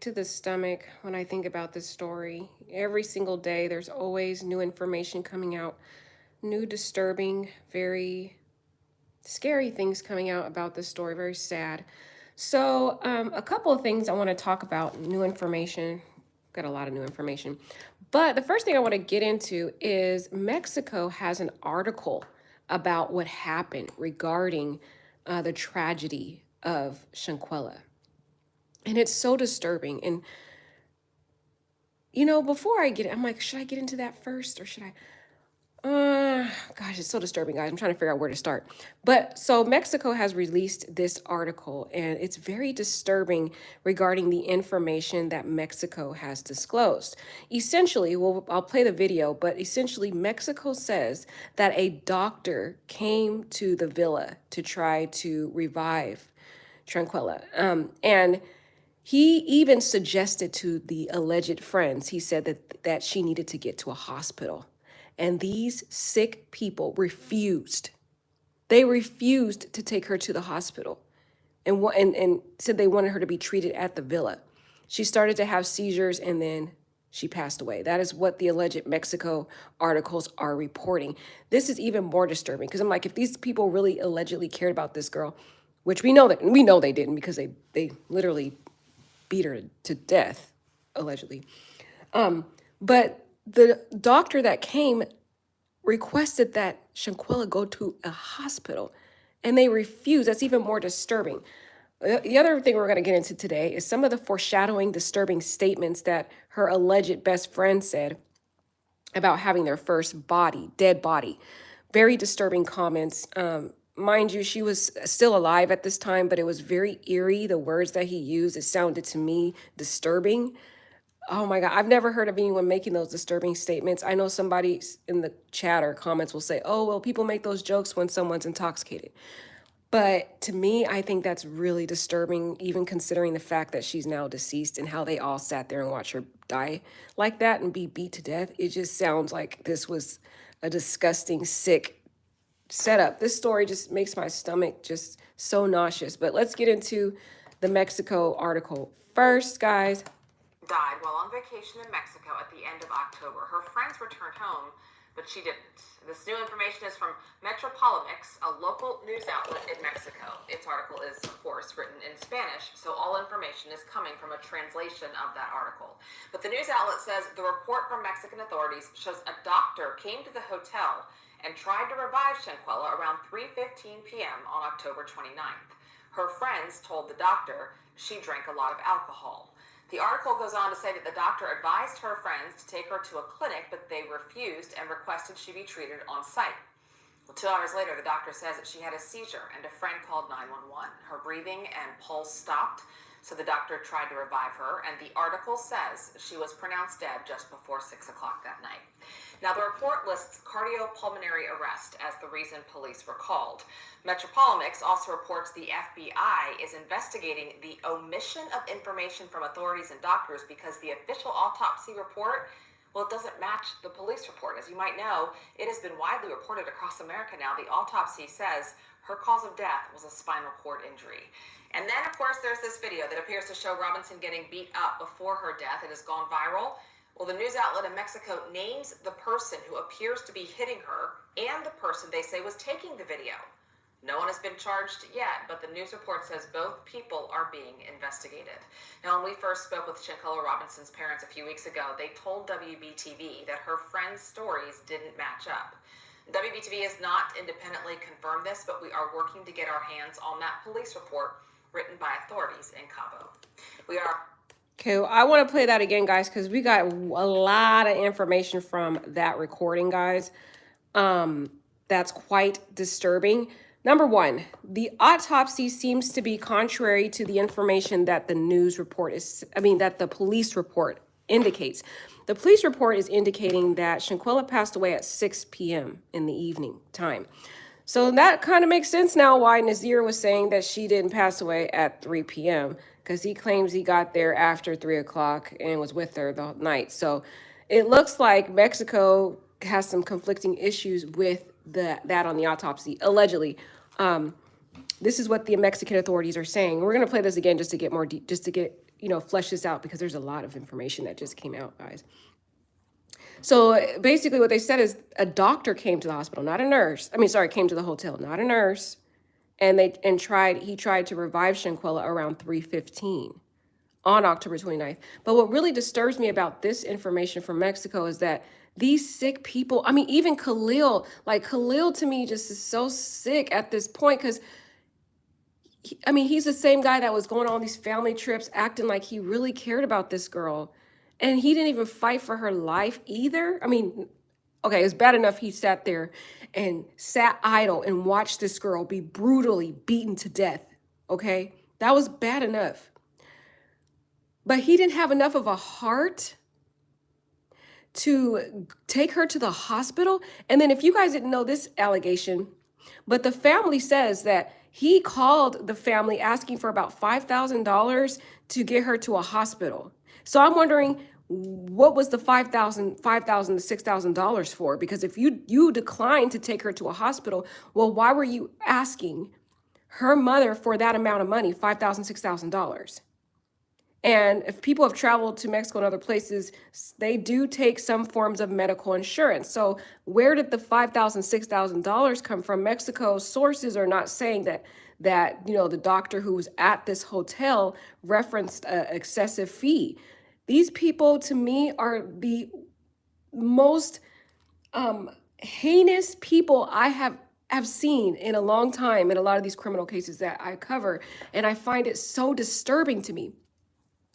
sick to the stomach when I think about this story. Every single day, there's always new information coming out, new disturbing, very scary things coming out about this story. Very sad. So, a couple of things I want to talk about. New information. Got a lot of new information. But the first thing I want to get into is Mexico has an article about what happened regarding the tragedy of Shanquella. And it's so disturbing. And, before I get it, I'm like, should I get into that first or should I? Gosh, it's so disturbing, guys. I'm trying to figure out where to start. But so Mexico has released this article, and it's very disturbing regarding the information that Mexico has disclosed. Essentially, well, I'll play the video, but essentially, Mexico says that a doctor came to the villa to try to revive Tranquilla. And he even suggested to the alleged friends, he said that she needed to get to a hospital. And these sick people refused. They refused to take her to the hospital and said they wanted her to be treated at the villa. She started to have seizures and then she passed away. That is what the alleged Mexico articles are reporting. This is even more disturbing because I'm like, if these people really allegedly cared about this girl, which we know they didn't because they literally beat her to death, allegedly. But the doctor that came requested that Shanquella go to a hospital, and they refused. That's even more disturbing. The other thing we're going to get into today is some of the foreshadowing, disturbing statements that her alleged best friend said about having their first dead body. Very disturbing comments. Mind you, she was still alive at this time, but it was very eerie. The words that he used, it sounded to me disturbing. Oh my God, I've never heard of anyone making those disturbing statements. I know somebody in the chat or comments will say, oh, well, people make those jokes when someone's intoxicated. But to me, I think that's really disturbing, even considering the fact that she's now deceased and how they all sat there and watched her die like that and be beat to death. It just sounds like this was a disgusting, sick setup. This story just makes my stomach just so nauseous. But let's get into the Mexico article first, guys. Died while on vacation in Mexico at the end of October. Her friends returned home, but she didn't. This new information is from Metropolymix, a local news outlet in Mexico. Its article is, of course, written in Spanish, so all information is coming from a translation of that article. But the news outlet says the report from Mexican authorities shows a doctor came to the hotel and tried to revive Shanquella around 3:15 p.m. on October 29th. Her friends told the doctor she drank a lot of alcohol. The article goes on to say that the doctor advised her friends to take her to a clinic, but they refused and requested she be treated on site. Well, 2 hours later, the doctor says that she had a seizure and a friend called 911. Her breathing and pulse stopped, so the doctor tried to revive her, and the article says she was pronounced dead just before 6 o'clock that night. Now, the report lists cardiopulmonary arrest as the reason police were called. Metropolymix also reports the FBI is investigating the omission of information from authorities and doctors because the official autopsy report, well, it doesn't match the police report. As you might know, it has been widely reported across America now. The autopsy says her cause of death was a spinal cord injury. And then, of course, there's this video that appears to show Robinson getting beat up before her death. It has gone viral. Well, the news outlet in Mexico names the person who appears to be hitting her and the person they say was taking the video. No one has been charged yet, but the news report says both people are being investigated. Now, when we first spoke with Shanquella Robinson's parents a few weeks ago, they told WBTV that her friends' stories didn't match up. WBTV has not independently confirmed this, but we are working to get our hands on that police report written by authorities in Cabo. Okay, well, I want to play that again, guys, because we got a lot of information from that recording, guys. That's quite disturbing. Number one, the autopsy seems to be contrary to the information that the that the police report indicates. The police report is indicating that Shanquella passed away at 6 p.m. in the evening time. So that kind of makes sense now why Nazir was saying that she didn't pass away at 3 p.m. because he claims he got there after 3 o'clock and was with her the night. So it looks like Mexico has some conflicting issues with that on the autopsy, allegedly. This is what the Mexican authorities are saying. We're going to play this again just to get flesh this out because there's a lot of information that just came out, guys. So basically what they said is a doctor came to the hospital, not a nurse. I mean, sorry, came to the hotel, not a nurse. And he tried to revive Shanquella around 3:15 on October 29th. But what really disturbs me about this information from Mexico is that these sick people, I mean, even Khalil, like Khalil to me just is so sick at this point because I mean, he's the same guy that was going on these family trips, acting like he really cared about this girl. And he didn't even fight for her life either. I mean, okay, it's bad enough he sat there and sat idle and watched this girl be brutally beaten to death. Okay, that was bad enough. But he didn't have enough of a heart to take her to the hospital. And then, if you guys didn't know this allegation, but the family says that he called the family asking for about $5,000 to get her to a hospital. So I'm wondering, what was the $5,000 to $6,000 for? Because if you declined to take her to a hospital, well, why were you asking her mother for that amount of money, $5,000, $6,000? And if people have traveled to Mexico and other places, they do take some forms of medical insurance. So where did the $5,000, $6,000 come from? Mexico's sources are not saying that the doctor who was at this hotel referenced an excessive fee. These people, to me, are the most heinous people I have seen in a long time in a lot of these criminal cases that I cover. And I find it so disturbing to me.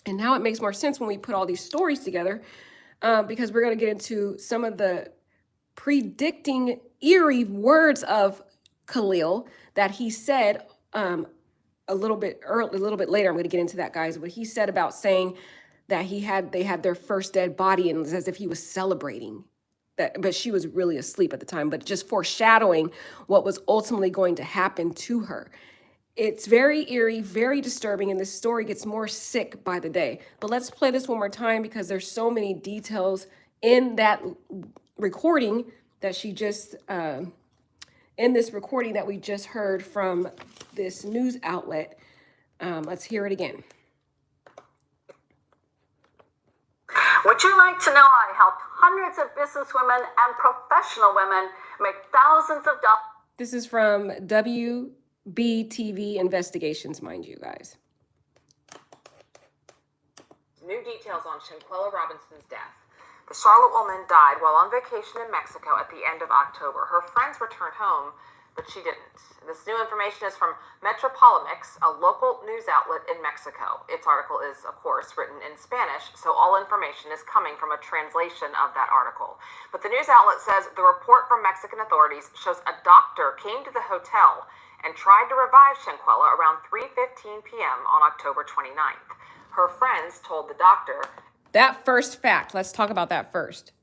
And now it makes more sense when we put all these stories together, because we're going to get into some of the predicting eerie words of Khalil that he said a little bit later. I'm going to get into that, guys. What he said about saying that they had their first dead body, and it was as if he was celebrating that, but she was really asleep at the time, but just foreshadowing what was ultimately going to happen to her. It's very eerie, very disturbing, and this story gets more sick by the day. But let's play this one more time because there's so many details in that recording that she just, in this recording that we just heard from this news outlet. Let's hear it again. Would you like to know I helped hundreds of businesswomen and professional women make thousands of dollars? This is from WBTV Investigations, mind you, guys. New details on Shanquella Robinson's death. The Charlotte woman died while on vacation in Mexico at the end of October. Her friends returned home, but she didn't. This new information is from Metropolymix, a local news outlet in Mexico. Its article is, of course, written in Spanish, so all information is coming from a translation of that article. But the news outlet says the report from Mexican authorities shows a doctor came to the hotel and tried to revive Shanquella around 3:15 p.m. on October 29th. Her friends told the doctor... That first fact, let's talk about that first.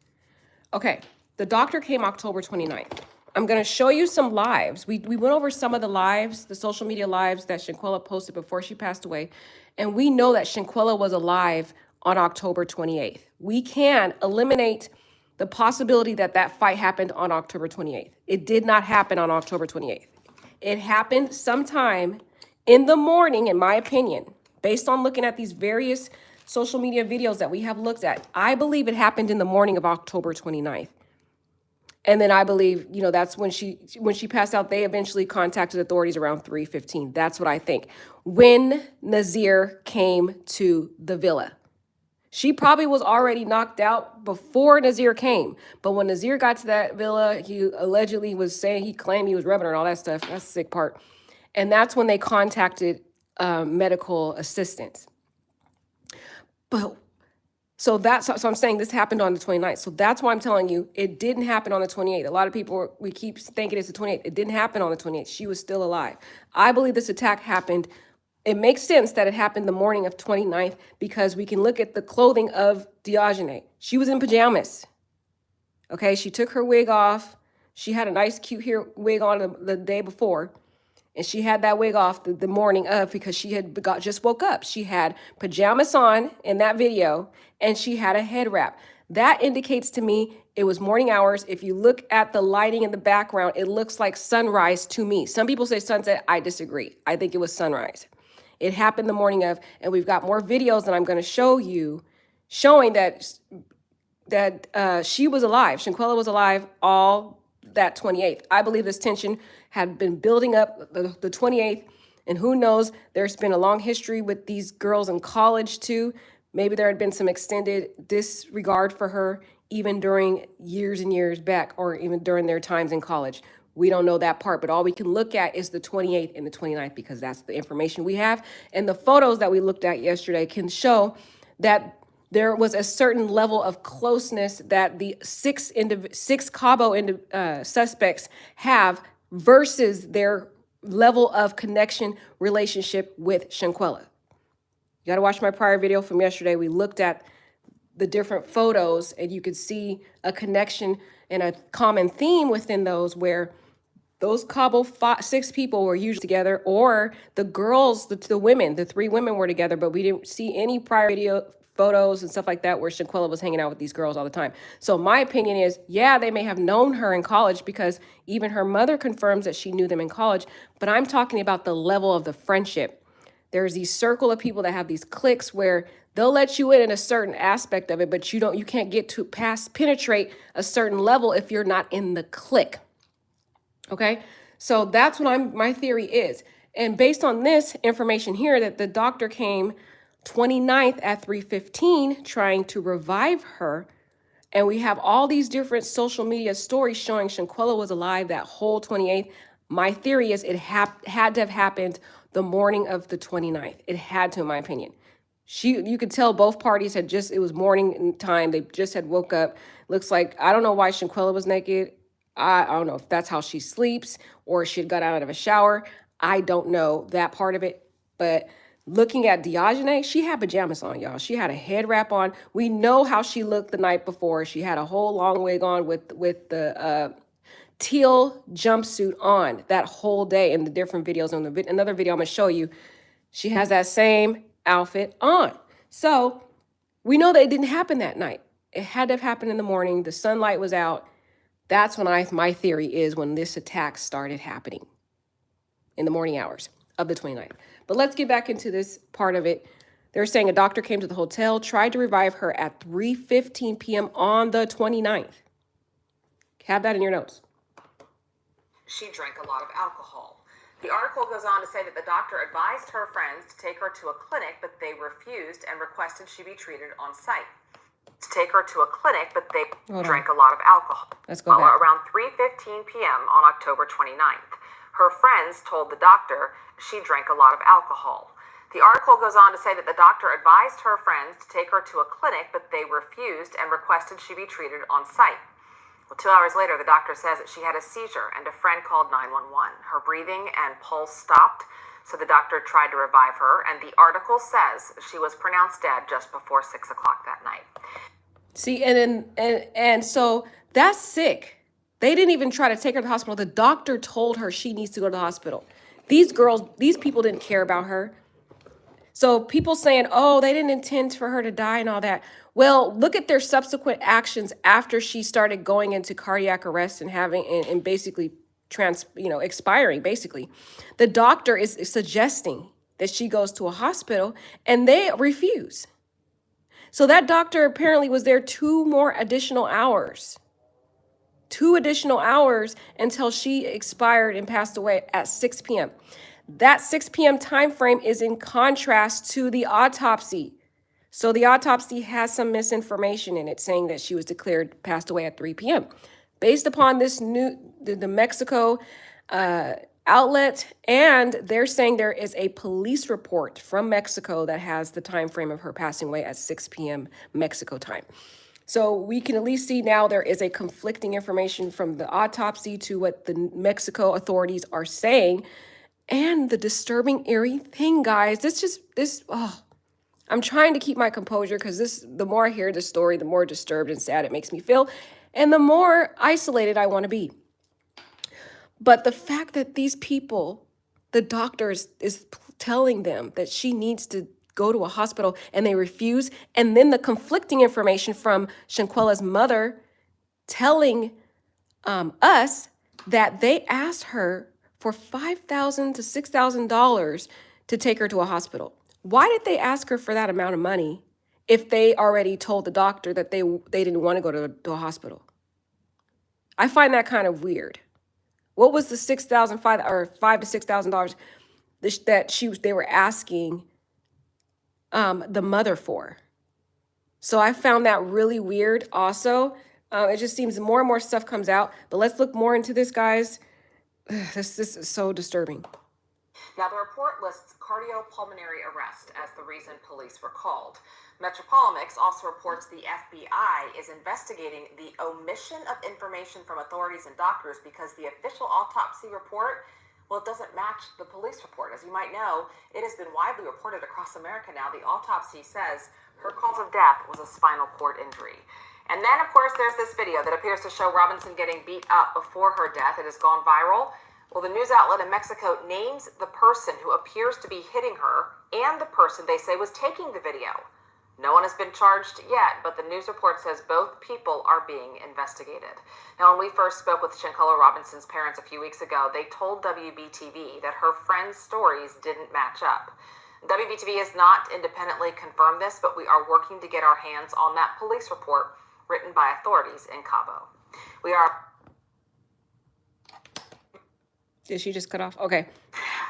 Okay, the doctor came October 29th. I'm going to show you some lives. We went over some of the lives, the social media lives that Shanquella posted before she passed away. And we know that Shanquella was alive on October 28th. We can eliminate the possibility that that fight happened on October 28th. It did not happen on October 28th. It happened sometime in the morning, in my opinion, based on looking at these various social media videos that we have looked at. I believe it happened in the morning of October 29th. And then I believe, that's when she passed out, they eventually contacted authorities around 3:15. That's what I think. When Nazir came to the villa. She probably was already knocked out before Nazir came. But when Nazir got to that villa, he allegedly was saying, he claimed he was rubbing her and all that stuff. That's the sick part. And that's when they contacted medical assistance. So I'm saying this happened on the 29th. So that's why I'm telling you it didn't happen on the 28th. A lot of people, we keep thinking it's the 28th. It didn't happen on the 28th. She was still alive. I believe this attack happened. It makes sense that it happened the morning of 29th because we can look at the clothing of Diogene. She was in pajamas. Okay, she took her wig off. She had a nice cute hair wig on the day before. And she had that wig off the morning of because she had just woke up. She had pajamas on in that video and she had a head wrap. That indicates to me it was morning hours. If you look at the lighting in the background, it looks like sunrise to me. Some people say sunset. I disagree. I think it was sunrise. It happened the morning of, and we've got more videos that I'm going to show you showing that she was alive. Shanquella was alive all that 28th. I believe this tension had been building up the 28th, and who knows, there's been a long history with these girls in college too. Maybe there had been some extended disregard for her even during years and years back, or even during their times in college. We don't know that part, but all we can look at is the 28th and the 29th because that's the information we have. And the photos that we looked at yesterday can show that there was a certain level of closeness that the six Cabo suspects have versus their level of connection relationship with Shanquella. You got to watch my prior video from yesterday. We looked at the different photos and you could see a connection and a common theme within those where those Cabo six people were usually together, or the girls, the women, the three women were together, but we didn't see any prior video photos and stuff like that where Shanquella was hanging out with these girls all the time. So my opinion is, yeah, they may have known her in college because even her mother confirms that she knew them in college, but I'm talking about the level of the friendship. There's these circle of people that have these cliques where they'll let you in a certain aspect of it, but you can't get to penetrate a certain level if you're not in the clique. Okay, so that's what my theory is. And based on this information here, that the doctor came 29th at 3:15 trying to revive her. And we have all these different social media stories showing Shanquella was alive that whole 28th. My theory is it had to have happened the morning of the 29th. It had to, in my opinion. You could tell both parties it was morning time. They just had woke up. Looks like, I don't know why Shanquella was naked. I don't know if that's how she sleeps or she had got out of a shower. I don't know that part of it. But looking at Diogene, she had pajamas on, y'all. She had a head wrap on. We know how she looked the night before. She had a whole long wig on with the teal jumpsuit on that whole day in the different videos. On another video I'm going to show you, she has that same outfit on. So we know that it didn't happen that night. It had to have happened in the morning. The sunlight was out. That's when my theory is when this attack started happening, in the morning hours of the 29th. But let's get back into this part of it. They're saying a doctor came to the hotel, tried to revive her at 3:15 p.m. on the 29th. Have that in your notes. She drank a lot of alcohol. The article goes on to say that the doctor advised her friends to take her to a clinic, but they refused and requested she be treated on site. To take her to a clinic, but they drank a lot of alcohol. Let's go back. Around 3:15 p.m. on October 29th, her friends told the doctor she drank a lot of alcohol. The article goes on to say that the doctor advised her friends to take her to a clinic, but they refused and requested she be treated on site. Well, 2 hours later, the doctor says that she had a seizure and a friend called 911. Her breathing and pulse stopped, so the doctor tried to revive her, and the article says she was pronounced dead just before 6 o'clock that night. See, and so that's sick. They didn't even try to take her to the hospital. The doctor told her she needs to go to the hospital. These people didn't care about her. So people saying, oh, they didn't intend for her to die and all that. Well, look at their subsequent actions after she started going into cardiac arrest and and basically expiring, basically. The doctor is suggesting that she goes to a hospital and they refuse. So that doctor apparently was there 2 additional hours until she expired and passed away at 6 p.m. That 6 p.m. time frame is in contrast to the autopsy. So the autopsy has some misinformation in it saying that she was declared passed away at 3 p.m. Based upon this the Mexico outlet, and they're saying there is a police report from Mexico that has the time frame of her passing away at 6 p.m. Mexico time. So we can at least see now there is a conflicting information from the autopsy to what the Mexico authorities are saying. And the disturbing, eerie thing, guys, I'm trying to keep my composure because the more I hear this story, the more disturbed and sad it makes me feel, and the more isolated I want to be. But the fact that these people, the doctor is telling them that she needs to go to a hospital and they refuse, and then the conflicting information from Shanquella's mother telling us that they asked her for $5,000 to $6,000 to take her to a hospital. Why did they ask her for that amount of money if they already told the doctor that they didn't want to go to a hospital? I find that kind of weird. What was the $5,000 to $6,000 that they were asking the mother for? So I found that really weird. Also, it just seems more and more stuff comes out. But let's look more into this, guys. This is so disturbing. Now, the report lists cardiopulmonary arrest as the reason police were called. Metropolimics also reports the FBI is investigating the omission of information from authorities and doctors because the official autopsy report, well, it doesn't match the police report. As you might know, it has been widely reported across America now. The autopsy says her cause of death was a spinal cord injury. And then, of course, there's this video that appears to show Robinson getting beat up before her death. It has gone viral. Well, the news outlet in Mexico names the person who appears to be hitting her and the person they say was taking the video. No one has been charged yet, but the news report says both people are being investigated. Now, when we first spoke with Shanquella Robinson's parents a few weeks ago, they told WBTV that her friend's stories didn't match up. WBTV has not independently confirmed this, but we are working to get our hands on that police report written by authorities in Cabo. Did she just cut off? Okay.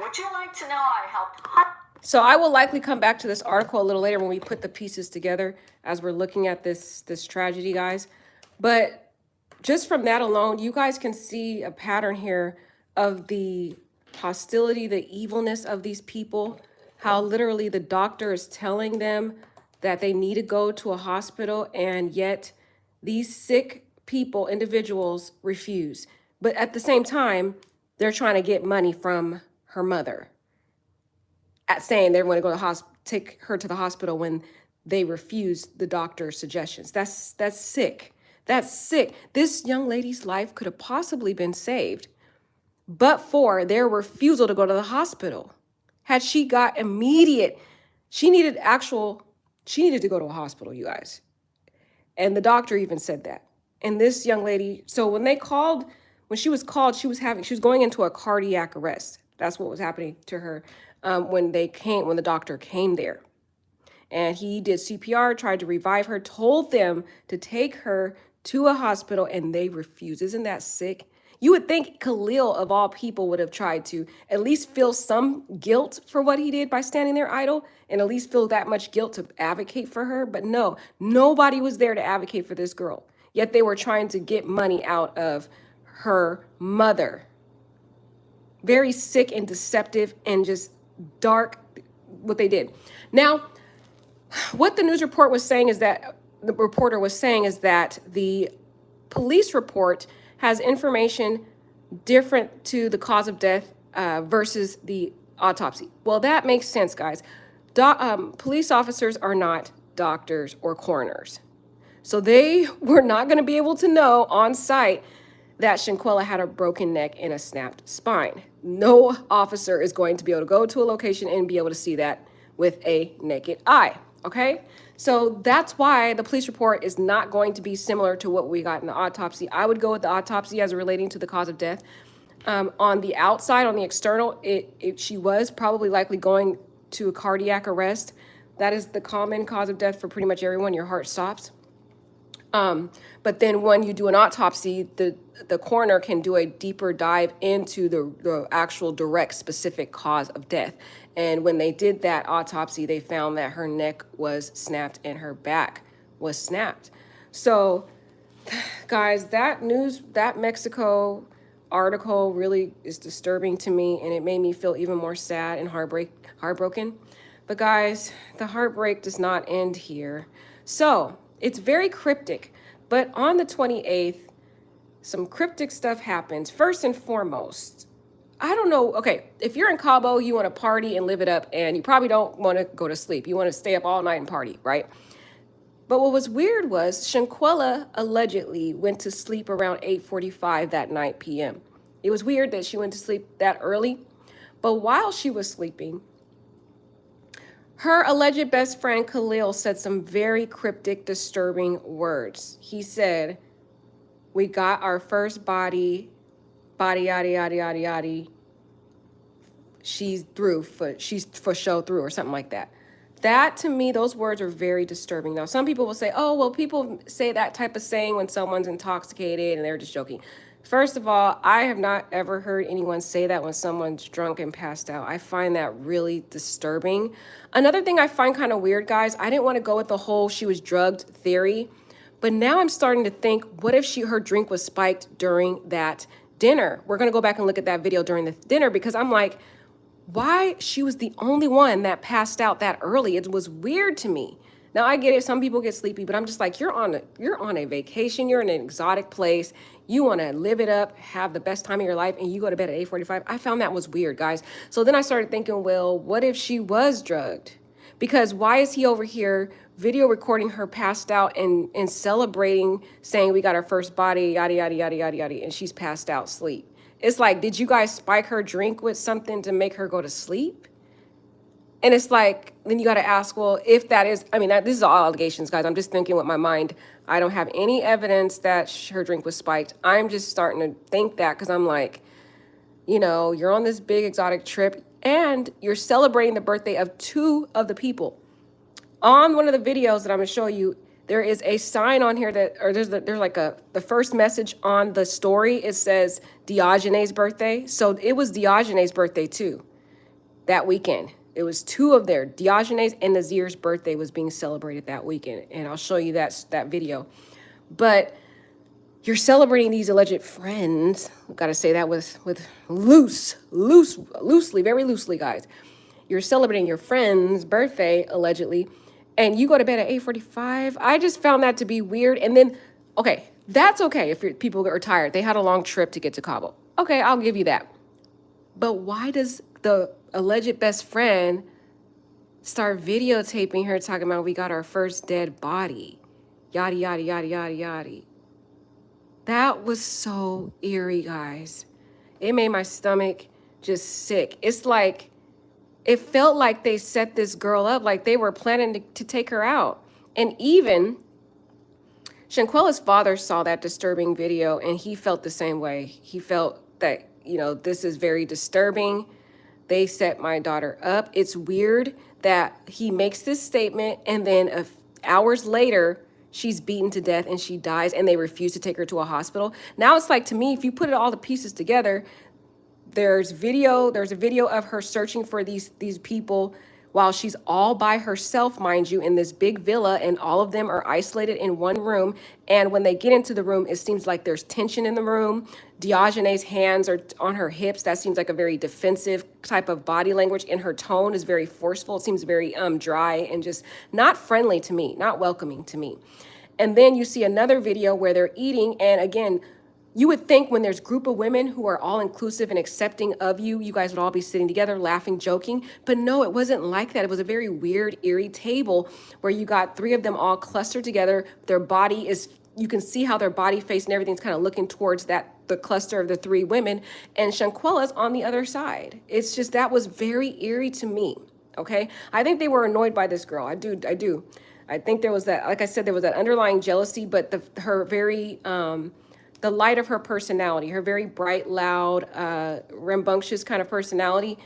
Would you like to know I helped? So I will likely come back to this article a little later when we put the pieces together as we're looking at this tragedy, guys. But just from that alone, you guys can see a pattern here of the hostility, the evilness of these people, how literally the doctor is telling them that they need to go to a hospital, and yet these sick people, individuals, refuse. But at the same time, they're trying to get money from her mother at saying they want to go to the hospital, take her to the hospital when they refuse the doctor's suggestions. That's sick. That's sick. This young lady's life could have possibly been saved, but for their refusal to go to the hospital. Had she got immediate, she needed to go to a hospital, you guys. And the doctor even said that. And this young lady, so when she was called, she was going into a cardiac arrest. That's what was happening to her when the doctor came there. And he did CPR, tried to revive her, told them to take her to a hospital, and they refused. Isn't that sick? You would think Khalil, of all people, would have tried to at least feel some guilt for what he did by standing there idle, and at least feel that much guilt to advocate for her. But no, nobody was there to advocate for this girl. Yet they were trying to get money out of her mother. Very sick and deceptive and just dark what they did. Now, what the news report was saying is that the reporter was saying is that the police report has information different to the cause of death versus the autopsy. Well, that makes sense, guys. Police officers are not doctors or coroners. So they were not going to be able to know on site that Shanquella had a broken neck and a snapped spine. No officer is going to be able to go to a location and be able to see that with a naked eye, okay? So that's why the police report is not going to be similar to what we got in the autopsy. I would go with the autopsy as relating to the cause of death. On the outside, on the external, she was probably likely going to a cardiac arrest. That is the common cause of death for pretty much everyone. Your heart stops. But then when you do an autopsy, the coroner can do a deeper dive into the actual direct specific cause of death. And when they did that autopsy, they found that her neck was snapped and her back was snapped. So, guys, that Mexico article really is disturbing to me, and it made me feel even more sad and heartbroken. But guys, the heartbreak does not end here. So it's very cryptic, but on the 28th, some cryptic stuff happens. First and foremost, I don't know. Okay, if you're in Cabo, you want to party and live it up, and you probably don't want to go to sleep. You want to stay up all night and party, right? But what was weird was Shanquella allegedly went to sleep around 8:45 that night p.m. It was weird that she went to sleep that early, but while she was sleeping, her alleged best friend Khalil said some very cryptic, disturbing words. He said, "We got our first body, yada, yada, yada, yada, she's for show through or something like that. That to me, those words are very disturbing. Now, some people will say, oh, well, people say that type of saying when someone's intoxicated and they're just joking. First of all, I have not ever heard anyone say that when someone's drunk and passed out. I find that really disturbing. Another thing I find kind of weird, guys, I didn't want to go with the whole she was drugged theory, but now I'm starting to think, what if her drink was spiked during that dinner? We're going to go back and look at that video during the dinner because I'm like, why she was the only one that passed out that early. It was weird to me. Now I get it, some people get sleepy, but I'm just like, you're on a vacation, you're in an exotic place, you want to live it up, have the best time of your life, and you go to bed at 8:45. I found that was weird, guys. So then I started thinking, well, what if she was drugged? Because why is he over here video recording her passed out and celebrating, saying we got our first body, yada, yada, yada, yada, yada, and she's passed out sleep? It's like, did you guys spike her drink with something to make her go to sleep? And it's like, then you got to ask, well, if that is, I mean, this is all allegations, guys. I'm just thinking with my mind. I don't have any evidence that her drink was spiked. I'm just starting to think that because I'm like, you know, you're on this big exotic trip and you're celebrating the birthday of two of the people. On one of the videos that I'm going to show you, there is a sign on here that, or there's like the first message on the story. It says Diogenes' birthday. So it was Diogenes' birthday too, that weekend. It was two of their, Diogenes and Nazir's birthday was being celebrated that weekend. And I'll show you that video. But you're celebrating these alleged friends. I've got to say that with loosely, very loosely, guys. You're celebrating your friend's birthday, allegedly, and you go to bed at 8:45. I just found that to be weird. And then, okay, that's okay if people are tired. They had a long trip to get to Cabo. Okay, I'll give you that. But why does the alleged best friend start videotaping her talking about we got our first dead body? Yada, yada, yada, yada, yada. That was so eerie, guys. It made my stomach just sick. It's like, it felt like they set this girl up, like they were planning to take her out. And even Shanquella's father saw that disturbing video and he felt the same way. He felt that, you know, this is very disturbing. They set my daughter up. It's weird that he makes this statement and then hours later, she's beaten to death and she dies and they refuse to take her to a hospital. Now it's like, to me, if you put all the pieces together, there's a video of her searching for these people while she's all by herself, mind you, in this big villa, and all of them are isolated in one room. And when they get into the room, it seems like there's tension in the room. Diogenes' hands are on her hips. That seems like a very defensive type of body language, and her tone is very forceful. It seems very dry and just not friendly to me, not welcoming to me. And then you see another video where they're eating, and again, you would think when there's a group of women who are all inclusive and accepting of you, you guys would all be sitting together, laughing, joking. But no, it wasn't like that. It was a very weird, eerie table where you got three of them all clustered together. Their body is, you can see how their body face and everything's kind of looking towards the cluster of the three women. And Shanquella's on the other side. It's just, that was very eerie to me. Okay. I think they were annoyed by this girl. I do. I think there was that, like I said, there was that underlying jealousy, but her very, the light of her personality, her very bright, loud, rambunctious kind of personality,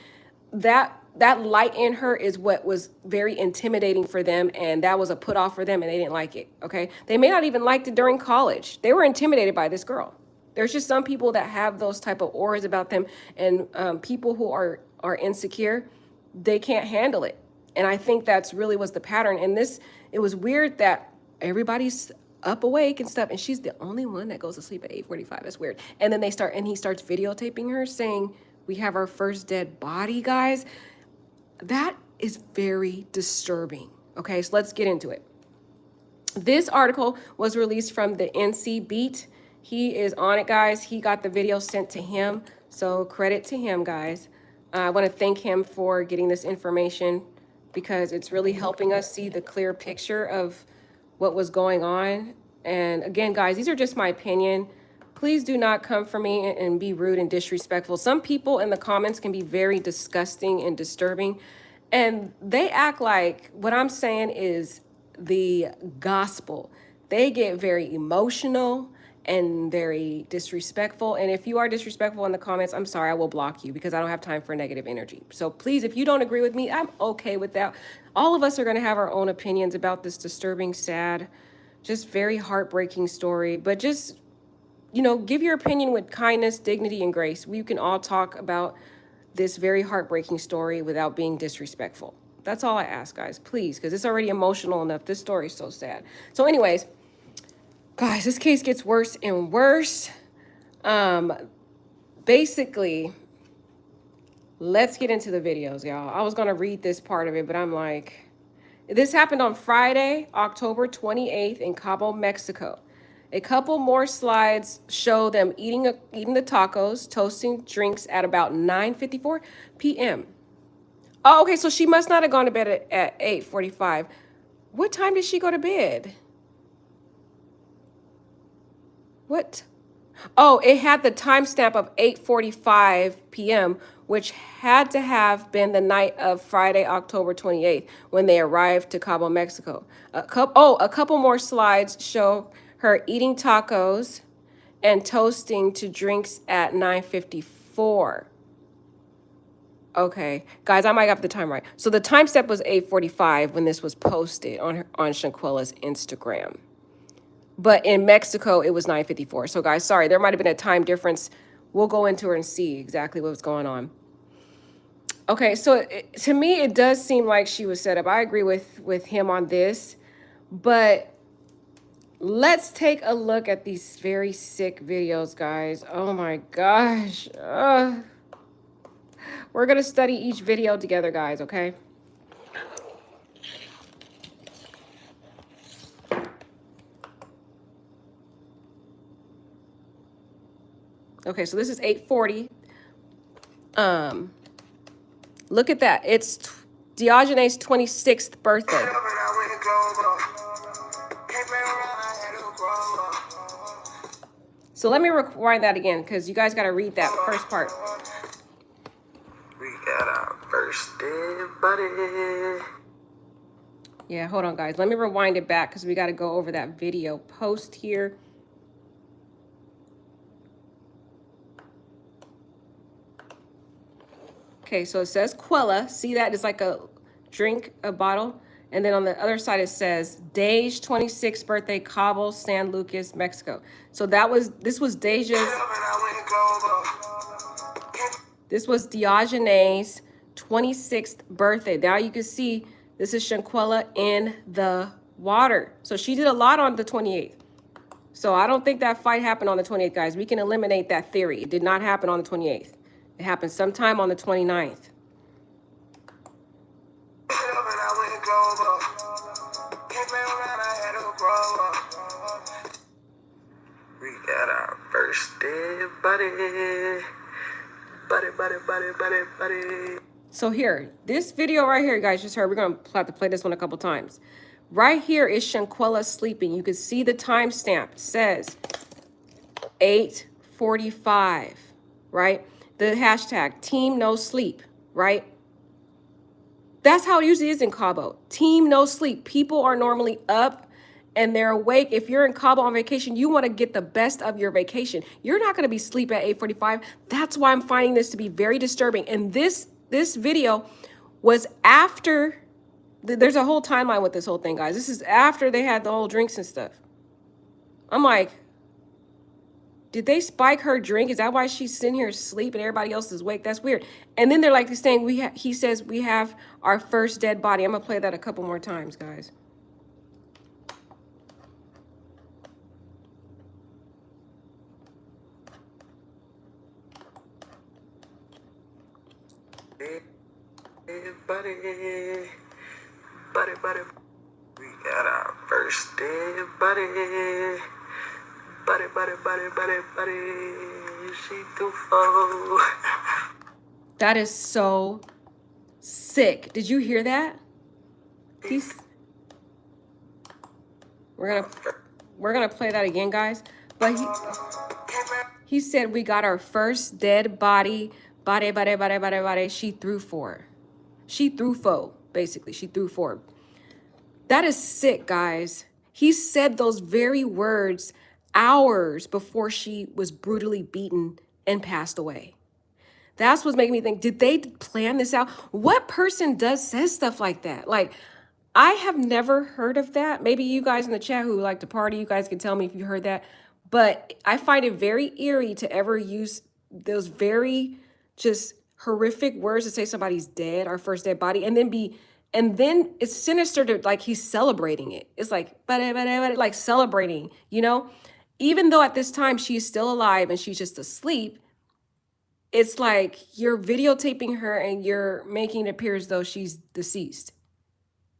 that light in her is what was very intimidating for them, and that was a put off for them, and they didn't like it, okay? They may not even liked it during college. They were intimidated by this girl. There's just some people that have those type of auras about them, and people who are insecure, they can't handle it. And I think that's really was the pattern. And it was weird that everybody's up awake and stuff, and she's the only one that goes to sleep at 8:45. That's weird. And then he starts videotaping her saying, we have our first dead body, guys. That is very disturbing. Okay, so let's get into it. This article was released from the NC Beat. He is on it, guys. He got the video sent to him, so credit to him, guys. I want to thank him for getting this information because it's really helping us see the clear picture of what was going on. And again, guys, these are just my opinion. Please do not come for me and be rude and disrespectful. Some people in the comments can be very disgusting and disturbing, and they act like what I'm saying is the gospel. They get very emotional and very disrespectful. And if you are disrespectful in the comments, I'm sorry, I will block you because I don't have time for negative energy. So please, if you don't agree with me, I'm okay with that. All of us are going to have our own opinions about this disturbing, sad, just very heartbreaking story. But just, you know, give your opinion with kindness, dignity, and grace. We can all talk about this very heartbreaking story without being disrespectful. That's all I ask, guys, please, because it's already emotional enough. This story is so sad. So anyways, guys, this case gets worse and worse. Basically, let's get into the videos, y'all. I was going to read this part of it, but I'm like, this happened on Friday, October 28th in Cabo, Mexico. A couple more slides show them eating the tacos, toasting drinks at about 9:54 p.m. Oh, okay, so she must not have gone to bed at 8:45. What time did she go to bed? What? Oh, it had the timestamp of 8:45 p.m., which had to have been the night of Friday, October 28th, when they arrived to Cabo, Mexico. A couple more slides show her eating tacos and toasting to drinks at 9:54. Okay, guys, I might have the time right. So the timestamp was 8:45 when this was posted on Shanquella's Instagram. But in Mexico, it was 9:54. So, guys, sorry, there might have been a time difference. We'll go into her and see exactly what was going on. Okay, so to me, it does seem like she was set up. I agree with him on this. But let's take a look at these very sick videos, guys. Oh, my gosh. We're going to study each video together, guys, okay? Okay, so this is 8:40. Look at that. It's Diogenes' 26th birthday. So let me rewind that again because you guys got to read that first part. We got our first day, buddy. Yeah, hold on, guys. Let me rewind it back because we got to go over that video post here. Okay, so it says Quella. See that? It's like a drink, a bottle. And then on the other side, it says Deja's 26th birthday, Cabo San Lucas, Mexico. So this was Deja's, this was Diogenes' 26th birthday. Now you can see this is Shanquella in the water. So she did a lot on the 28th. So I don't think that fight happened on the 28th, guys. We can eliminate that theory. It did not happen on the 28th. It happened sometime on the 29th. We got our first day, buddy. Buddy. So here, this video right here, you guys just heard, we're going to have to play this one a couple times. Right here is Shanquella sleeping. You can see the timestamp. It says 8:45, right? The hashtag Team No Sleep, right? That's how it usually is in Cabo. Team No Sleep. People are normally up and they're awake. If you're in Cabo on vacation, you want to get the best of your vacation. You're not going to be asleep at 8:45. That's why I'm finding this to be very disturbing. And this video was after, there's a whole timeline with this whole thing, guys. This is after they had the whole drinks and stuff. I'm like, did they spike her drink? Is that why she's sitting here asleep and everybody else is awake? That's weird. And then they're like saying, he says, we have our first dead body. I'm going to play that a couple more times, guys. Hey, buddy. We got our first day, buddy. Buddy. She too full. That is so sick. Did you hear that? We're gonna play that again, guys. But he said we got our first dead body. Body. She threw for. She threw foe, basically. She threw for. That is sick, guys. He said those very words hours before she was brutally beaten and passed away. That's what's making me think, did they plan this out? What person says stuff like that? Like, I have never heard of that. Maybe you guys in the chat who like to party, you guys can tell me if you heard that. But I find it very eerie to ever use those very just horrific words to say somebody's dead, our first dead body, and then it's sinister to like he's celebrating it. It's like, like celebrating, you know? Even though at this time she's still alive and she's just asleep, it's like you're videotaping her and you're making it appear as though she's deceased.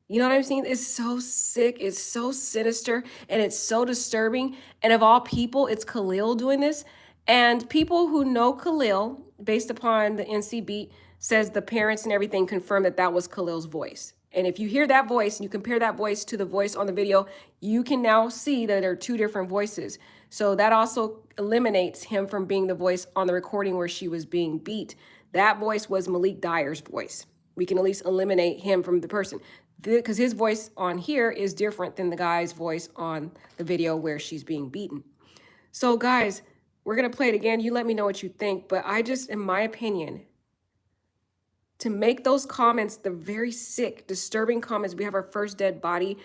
You know what I'm saying? It's so sick. It's so sinister and it's so disturbing. And of all people, it's Khalil doing this. And people who know Khalil, based upon the NC beat, says the parents and everything confirm that that was Khalil's voice. And if you hear that voice and you compare that voice to the voice on the video, you can now see that there are two different voices. So that also eliminates him from being the voice on the recording where she was being beat. That voice was Malik Dyer's voice. We can at least eliminate him from the person, because his voice on here is different than the guy's voice on the video where she's being beaten. So guys, we're going to play it again. You let me know what you think. But I just, in my opinion, to make those comments, the very sick, disturbing comments, we have our first dead body,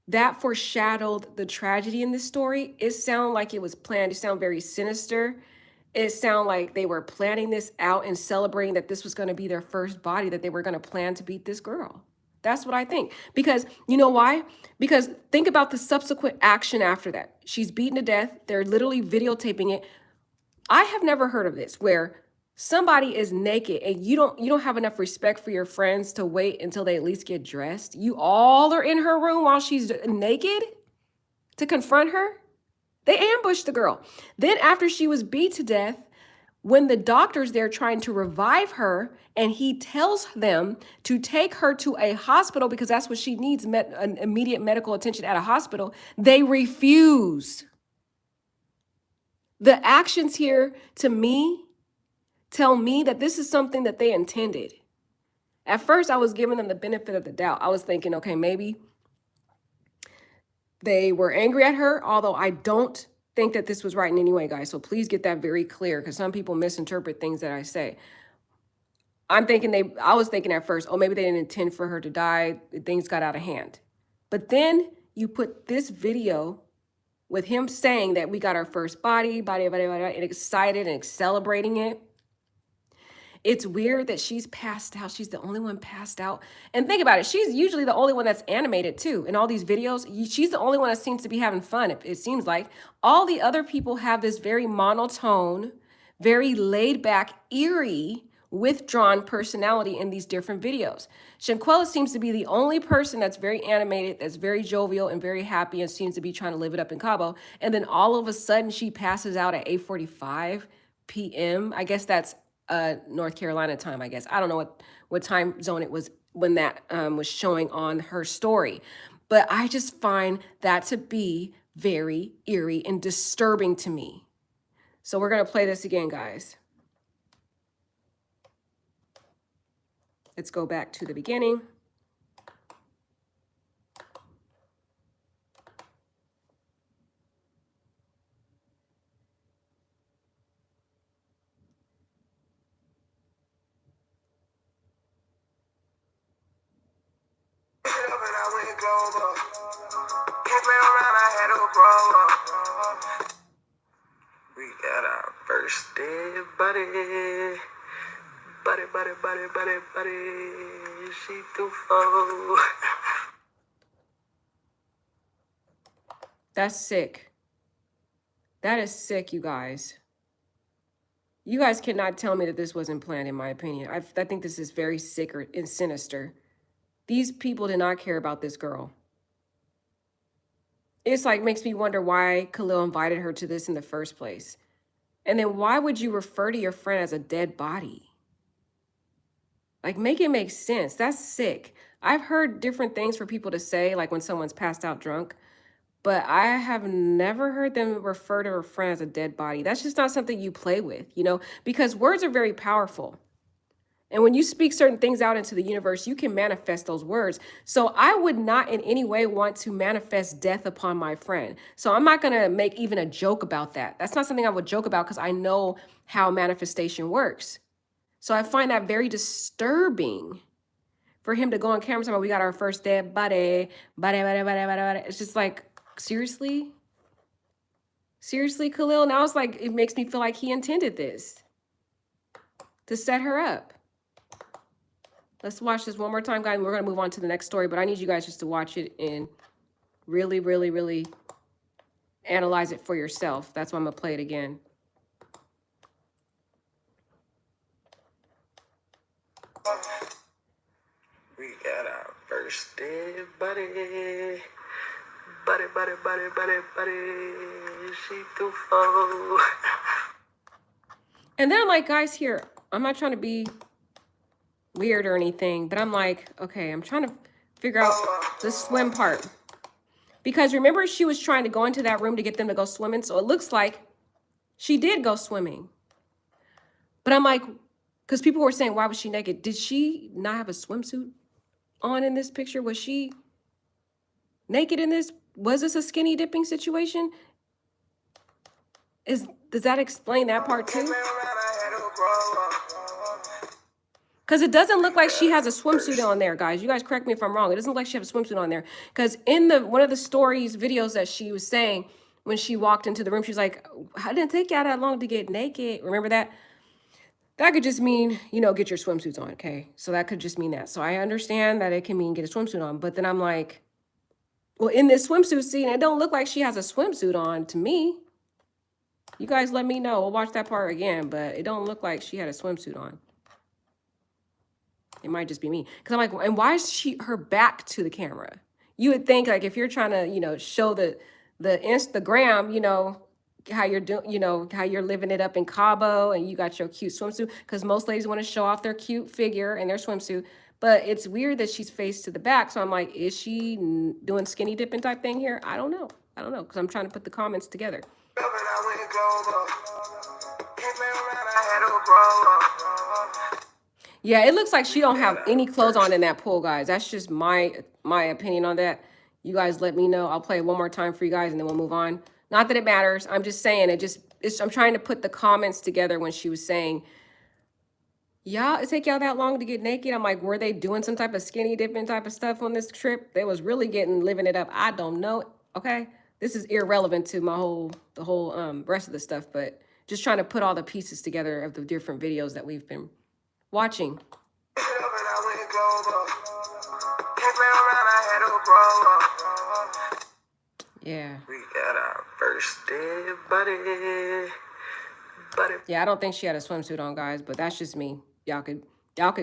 that foreshadowed the tragedy in this story. It sounded like it was planned. It sounded very sinister. It sounded like they were planning this out and celebrating that this was going to be their first body, that they were going to plan to beat this girl. That's what I think. Because you know why? Because think about the subsequent action after that. She's beaten to death. They're literally videotaping it. I have never heard of this where somebody is naked and you don't have enough respect for your friends to wait until they at least get dressed. You all are in her room while she's naked to confront her. They ambushed the girl. Then after she was beat to death, when the doctor's there trying to revive her and he tells them to take her to a hospital because that's what she needs, an immediate medical attention at a hospital, they refuse. The actions here, to me, tell me that this is something that they intended. At first, I was giving them the benefit of the doubt. I was thinking, okay, maybe they were angry at her, although I don't think that this was right in any way, guys. So please get that very clear, because some people misinterpret things that I say. I was thinking at first, oh, maybe they didn't intend for her to die. Things got out of hand. But then you put this video with him saying that we got our first body, and excited and celebrating it. It's weird that she's passed out. She's the only one passed out. And think about it. She's usually the only one that's animated too. In all these videos, she's the only one that seems to be having fun. It seems like all the other people have this very monotone, very laid back, eerie, withdrawn personality in these different videos. Shanquella seems to be the only person that's very animated, that's very jovial and very happy and seems to be trying to live it up in Cabo. And then all of a sudden she passes out at 8:45 p.m. I guess that's North Carolina time, I guess. I don't know what time zone it was when that was showing on her story. But I just find that to be very eerie and disturbing to me. So we're going to play this again, guys. Let's go back to the beginning. We got our first dead body. Buddy. She too full. That's sick. That is sick, you guys. You guys cannot tell me that this wasn't planned, in my opinion. I think this is very sick and sinister. These people did not care about this girl. It's like makes me wonder why Khalil invited her to this in the first place. And then why would you refer to your friend as a dead body? Like, make it make sense. That's sick. I've heard different things for people to say, like when someone's passed out drunk, but I have never heard them refer to a friend as a dead body. That's just not something you play with, you know, because words are very powerful. And when you speak certain things out into the universe, you can manifest those words. So I would not in any way want to manifest death upon my friend. So I'm not going to make even a joke about that. That's not something I would joke about because I know how manifestation works. So I find that very disturbing for him to go on camera and say, we got our first dead buddy. It's just like, seriously? Seriously, Khalil? Now it's like, it makes me feel like he intended this to set her up. Let's watch this one more time, guys. We're going to move on to the next story, but I need you guys just to watch it and really, really, really analyze it for yourself. That's why I'm going to play it again. We got our first dead buddy. Buddy. She too full. And then I'm like, guys, here, I'm not trying to be weird or anything, but I'm like, okay, I'm trying to figure out the swim part. Because remember, she was trying to go into that room to get them to go swimming. So it looks like she did go swimming. But I'm like, because people were saying, why was she naked? Did she not have a swimsuit on in this picture? Was she naked in this? Was this a skinny dipping situation? Does that explain that part too? Because it doesn't look like she has a swimsuit on there, guys. You guys correct me if I'm wrong. It doesn't look like she has a swimsuit on there. Because in one of the stories, videos that she was saying, when she walked into the room, she's like, I didn't take y'all that long to get naked. Remember that? That could just mean, get your swimsuits on, okay? So that could just mean that. So I understand that it can mean get a swimsuit on. But then I'm like, well, in this swimsuit scene, it don't look like she has a swimsuit on to me. You guys let me know. We'll watch that part again. But it don't look like she had a swimsuit on. It might just be me. Because I'm like, and why is her back to the camera? You would think, like, if you're trying to, show the Instagram, how you're doing, how you're living it up in Cabo and you got your cute swimsuit. Because most ladies want to show off their cute figure and their swimsuit. But it's weird that she's faced to the back. So I'm like, is she doing skinny dipping type thing here? I don't know. Because I'm trying to put the comments together. Yeah, it looks like she don't have any clothes on in that pool, guys. That's just my opinion on that. You guys let me know. I'll play it one more time for you guys and then we'll move on. Not that it matters. I'm just saying I'm trying to put the comments together when she was saying, y'all, it take y'all that long to get naked. I'm like, were they doing some type of skinny dipping type of stuff on this trip? They was really living it up. I don't know. Okay. This is irrelevant to the whole rest of the stuff, but just trying to put all the pieces together of the different videos that we've been watching. Yeah. We got our first dead buddy. Yeah, I don't think she had a swimsuit on, guys, but that's just me. Y'all could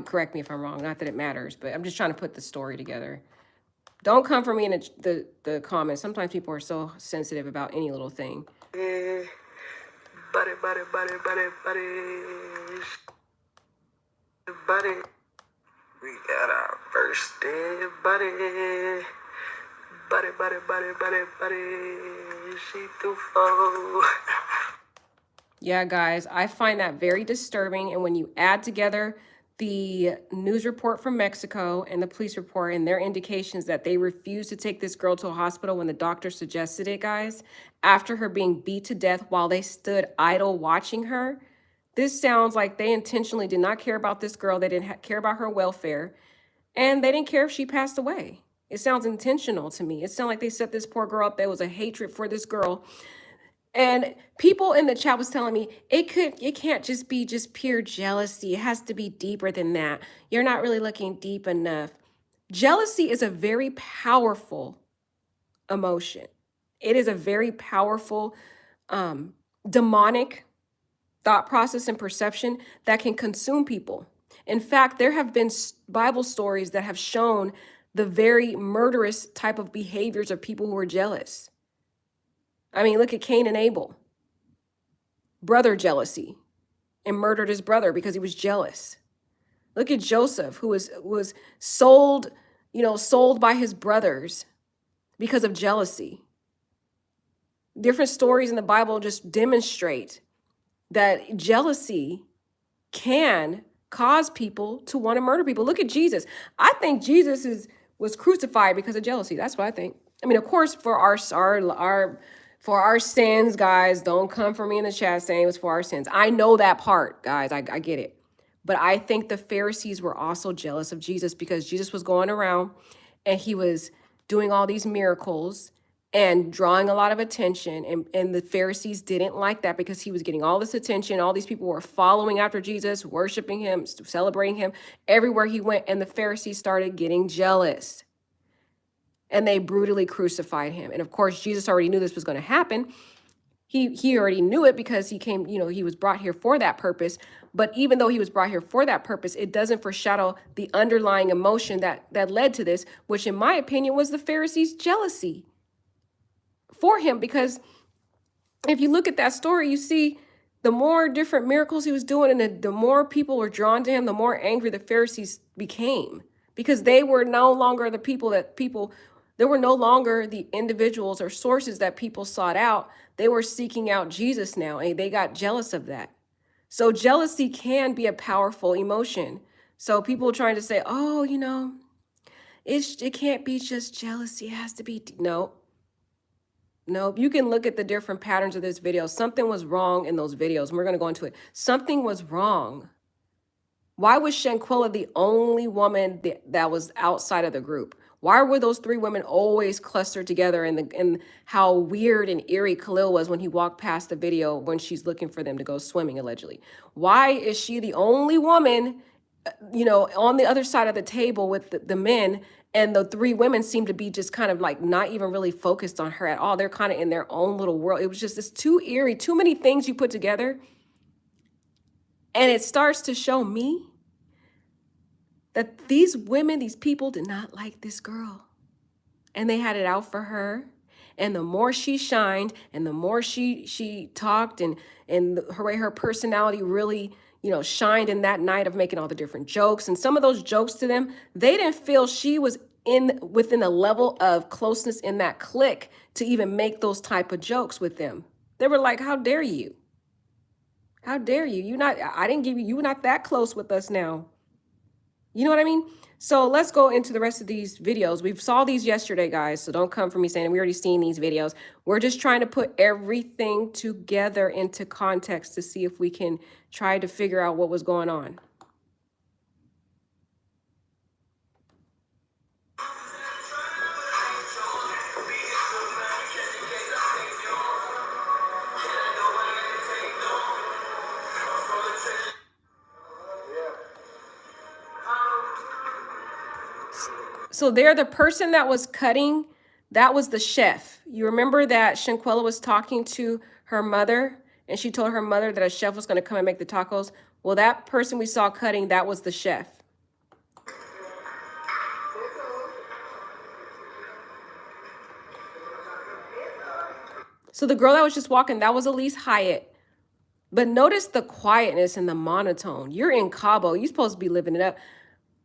correct me if I'm wrong. Not that it matters, but I'm just trying to put the story together. Don't come for me in the comments. Sometimes people are so sensitive about any little thing. Buddy. We got our first dead buddy. Buddy. She too full. Yeah, guys, I find that very disturbing. And when you add together the news report from Mexico and the police report and their indications that they refused to take this girl to a hospital when the doctor suggested it, guys, after her being beat to death while they stood idle watching her, this sounds like they intentionally did not care about this girl. They didn't care about her welfare, and they didn't care if she passed away. It sounds intentional to me. It sounds like they set this poor girl up. There was a hatred for this girl. And people in the chat was telling me it can't just be pure jealousy. It has to be deeper than that. You're not really looking deep enough. Jealousy is a very powerful emotion. It is a very powerful demonic thought process and perception that can consume people. In fact, there have been Bible stories that have shown the very murderous type of behaviors of people who are jealous. I mean, look at Cain and Abel. Brother jealousy, and murdered his brother because he was jealous. Look at Joseph, who was sold by his brothers because of jealousy. Different stories in the Bible just demonstrate that jealousy can cause people to want to murder people. Look at Jesus. I think Jesus was crucified because of jealousy. That's what I think. I mean, of course, for our sins, guys, don't come for me in the chat saying it was for our sins. I know that part, guys. I get it. But I think the Pharisees were also jealous of Jesus because Jesus was going around and he was doing all these miracles and drawing a lot of attention. And the Pharisees didn't like that because he was getting all this attention. All these people were following after Jesus, worshiping him, celebrating him everywhere he went. And the Pharisees started getting jealous and they brutally crucified him. And of course, Jesus already knew this was going to happen. He already knew it because he came, he was brought here for that purpose. But even though he was brought here for that purpose, it doesn't foreshadow the underlying emotion that led to this, which in my opinion was the Pharisees' jealousy for him. Because if you look at that story, you see the more different miracles he was doing and the more people were drawn to him, the more angry the Pharisees became because they were no longer the people there were no longer the individuals or sources that people sought out. They were seeking out Jesus now, and they got jealous of that. So jealousy can be a powerful emotion. So people trying to say, oh, it can't be just jealousy. It has to be, no. You can look at the different patterns of this video. Something was wrong in those videos. And we're going to go into it. Something was wrong. Why was Shanquella the only woman that was outside of the group? Why were those three women always clustered together? And how weird and eerie Khalil was when he walked past the video when she's looking for them to go swimming, allegedly. Why is she the only woman, on the other side of the table with the men? And the three women seem to be just kind of like not even really focused on her at all. They're kind of in their own little world. It was just this too eerie, too many things you put together. And it starts to show me that these women, these people did not like this girl. And they had it out for her. And the more she shined and the more she talked and her way her personality really, shined in that night of making all the different jokes. And some of those jokes to them, they didn't feel she was within a level of closeness in that clique to even make those type of jokes with them. They were like, how dare you? How dare you? I didn't give you, you were not that close with us now. You know what I mean? So let's go into the rest of these videos. We saw these yesterday, guys, so don't come for me saying we already seen these videos. We're just trying to put everything together into context to see if we can try to figure out what was going on. So there, the person that was cutting, that was the chef. You remember that Shanquella was talking to her mother and she told her mother that a chef was going to come and make the tacos? Well, that person we saw cutting, that was the chef. So the girl that was just walking, that was Elise Hyatt. But notice the quietness and the monotone. You're in Cabo. You're supposed to be living it up.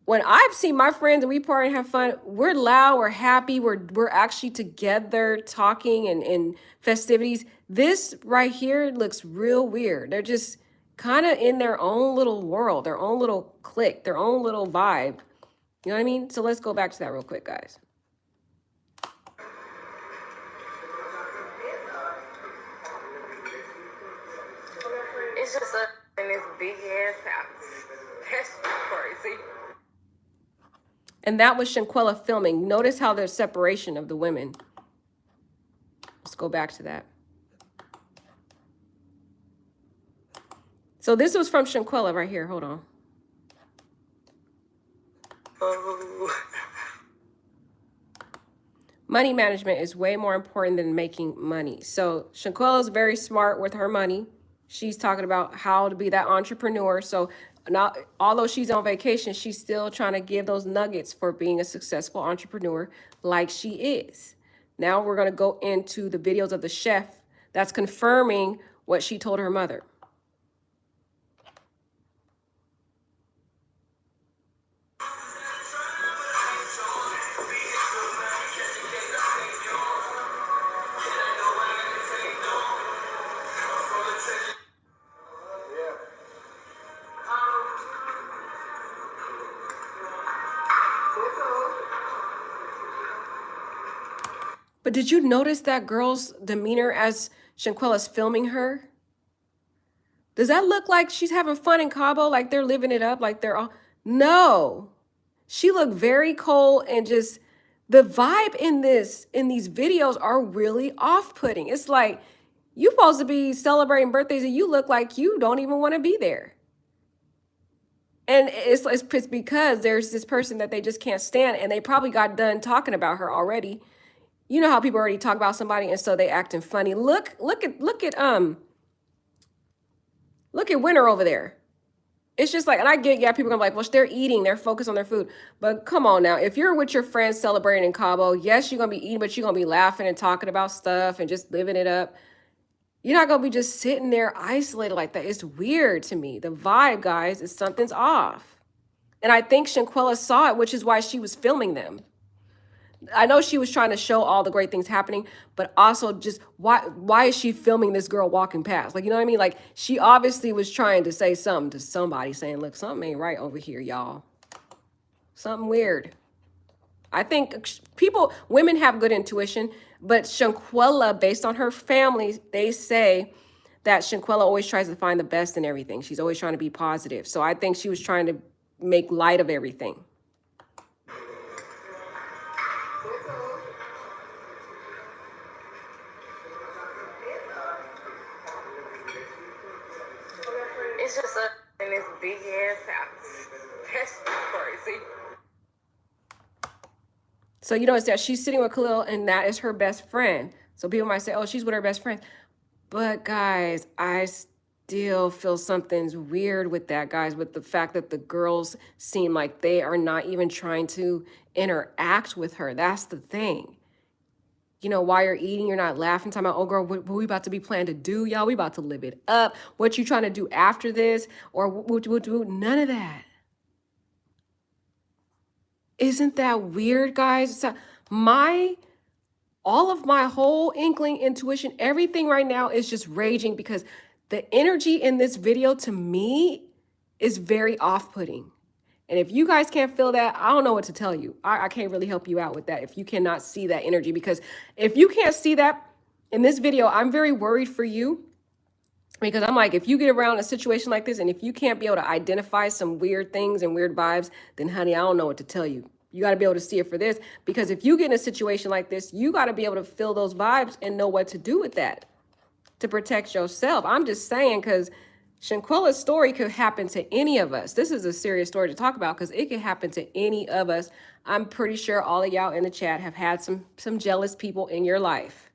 When I've seen my friends and we party and have fun, we're loud, we're happy, we're actually together talking and festivities. This right here looks real weird. They're just kind of in their own little world, their own little clique, their own little vibe. You know what I mean? So let's go back to that real quick, guys. It's just in this big ass house. That's crazy. And that was Shanquella filming. Notice how there's separation of the women. Let's go back to that. So this was from Shanquella right here. Hold on. Oh. Money management is way more important than making money. So Shanquella is very smart with her money. She's talking about how to be that entrepreneur. So now, although she's on vacation, she's still trying to give those nuggets for being a successful entrepreneur like she is. Now we're going to go into the videos of the chef that's confirming what she told her mother. But did you notice that girl's demeanor as Shanquella's filming her? Does that look like she's having fun in Cabo? Like they're living it up? Like they're all. No. She looked very cold and just the vibe in these videos are really off-putting. It's like you supposed to be celebrating birthdays and you look like you don't even want to be there. And it's because there's this person that they just can't stand and they probably got done talking about her already. You know how people already talk about somebody and so they acting funny. Look at Winter over there. It's just like, and I get, yeah, people are gonna be like, well, they're eating, they're focused on their food. But come on now, if you're with your friends celebrating in Cabo, yes, you're gonna be eating, but you're gonna be laughing and talking about stuff and just living it up. You're not gonna be just sitting there isolated like that. It's weird to me. The vibe, guys, is something's off. And I think Shanquella saw it, which is why she was filming them. I know she was trying to show all the great things happening, but also just why is she filming this girl walking past? Like, you know what I mean? Like she obviously was trying to say something to somebody saying, look, something ain't right over here, y'all. Something weird. I think women have good intuition, but Shanquella, based on her family, they say that Shanquella always tries to find the best in everything. She's always trying to be positive. So I think she was trying to make light of everything. It's just in this big ass house. That's crazy. So you notice that she's sitting with Khalil and that is her best friend. So people might say, oh, she's with her best friend. But guys, I still feel something's weird with that, guys, with the fact that the girls seem like they are not even trying to interact with her. That's the thing. You know, while you're eating, you're not laughing, talking about, oh girl, what we about to be planning to do, y'all? We about to live it up. What you trying to do after this? Or none of that. Isn't that weird, guys? So all of my whole inkling, intuition, everything right now is just raging because the energy in this video to me is very off-putting. And if you guys can't feel that, I don't know what to tell you. I can't really help you out with that if you cannot see that energy, because if you can't see that in this video, I'm very worried for you, because I'm like, if you get around a situation like this and if you can't be able to identify some weird things and weird vibes, then honey, I don't know what to tell you. You got to be able to see it for this, because if you get in a situation like this, you got to be able to feel those vibes and know what to do with that to protect yourself. I'm just saying, because Shanquella's story could happen to any of us. This is a serious story to talk about because it could happen to any of us. I'm pretty sure all of y'all in the chat have had some jealous people in your life.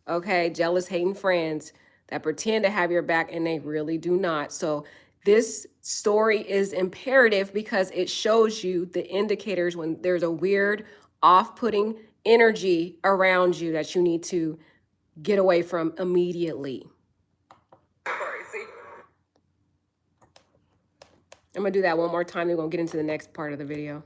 Okay, jealous, hating friends that pretend to have your back and they really do not. So this story is imperative because it shows you the indicators when there's a weird, off-putting energy around you that you need to get away from immediately. Crazy. I'm gonna do that one more time. We're gonna get into the next part of the video.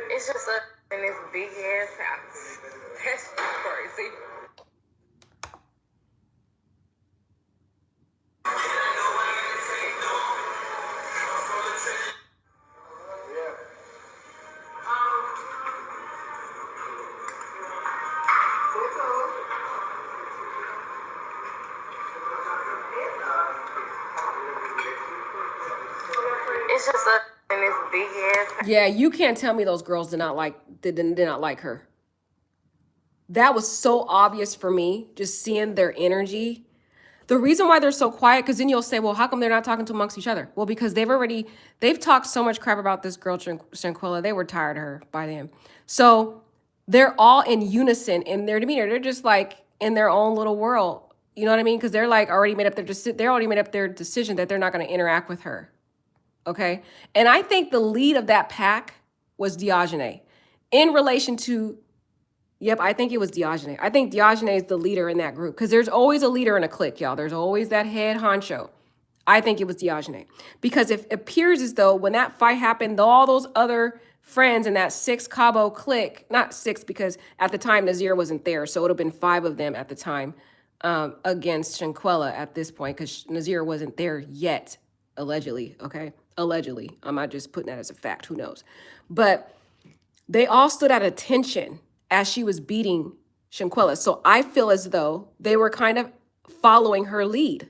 It's just in this big ass house. That's crazy. It's just in this big ass house. Yeah, you can't tell me those girls did not like her. That was so obvious for me, just seeing their energy. The reason why they're so quiet, because then you'll say, well, how come they're not talking to amongst each other? Well, because they've talked so much crap about this girl, Shanquella. They were tired of her by then. So they're all in unison in their demeanor. They're just like in their own little world. You know what I mean? Because they're like already made up their decision that they're not going to interact with her. Okay. And I think the lead of that pack was Diogene in relation to, yep, I think it was Diogene. I think Diogene is the leader in that group because there's always a leader in a clique, y'all. There's always that head honcho. I think it was Diogene because it appears as though when that fight happened, all those other friends in that 6 Cabo clique, not 6 because at the time Nazir wasn't there. So it would have been 5 of them at the time against Shanquella at this point because Nazir wasn't there yet, allegedly. Okay. Allegedly. I'm not just putting that as a fact. Who knows? But They all stood at attention as she was beating Shanquella. So I feel as though they were kind of following her lead.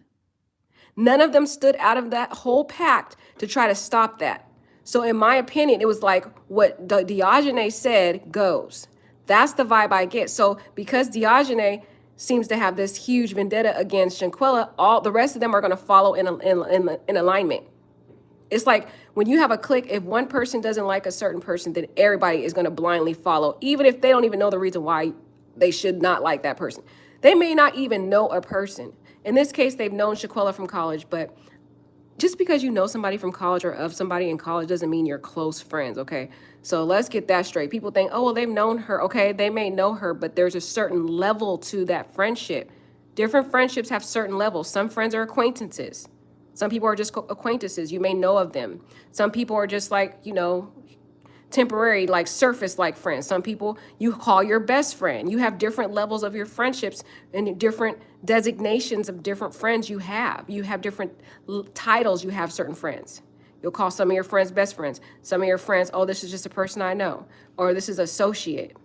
None of them stood out of that whole pact to try to stop that. So in my opinion, it was like what Diogenes said goes. That's the vibe I get. So because Diogenes seems to have this huge vendetta against Shanquella, all the rest of them are going to follow in alignment. It's like when you have a clique, if one person doesn't like a certain person, then everybody is going to blindly follow, even if they don't even know the reason why they should not like that person. They may not even know a person. In this case, they've known Shaquella from college, but just because you know somebody from college or of somebody in college doesn't mean you're close friends, okay? So let's get that straight. People think, oh, well, they've known her. Okay, they may know her, but there's a certain level to that friendship. Different friendships have certain levels. Some friends are acquaintances. Some people are just acquaintances. You may know of them. Some people are just like, temporary, like surface like friends. Some people you call your best friend. You have different levels of your friendships and different designations of different friends you have. You have different titles. You have certain friends. You'll call some of your friends best friends. Some of your friends, oh, this is just a person I know. Or this is associate.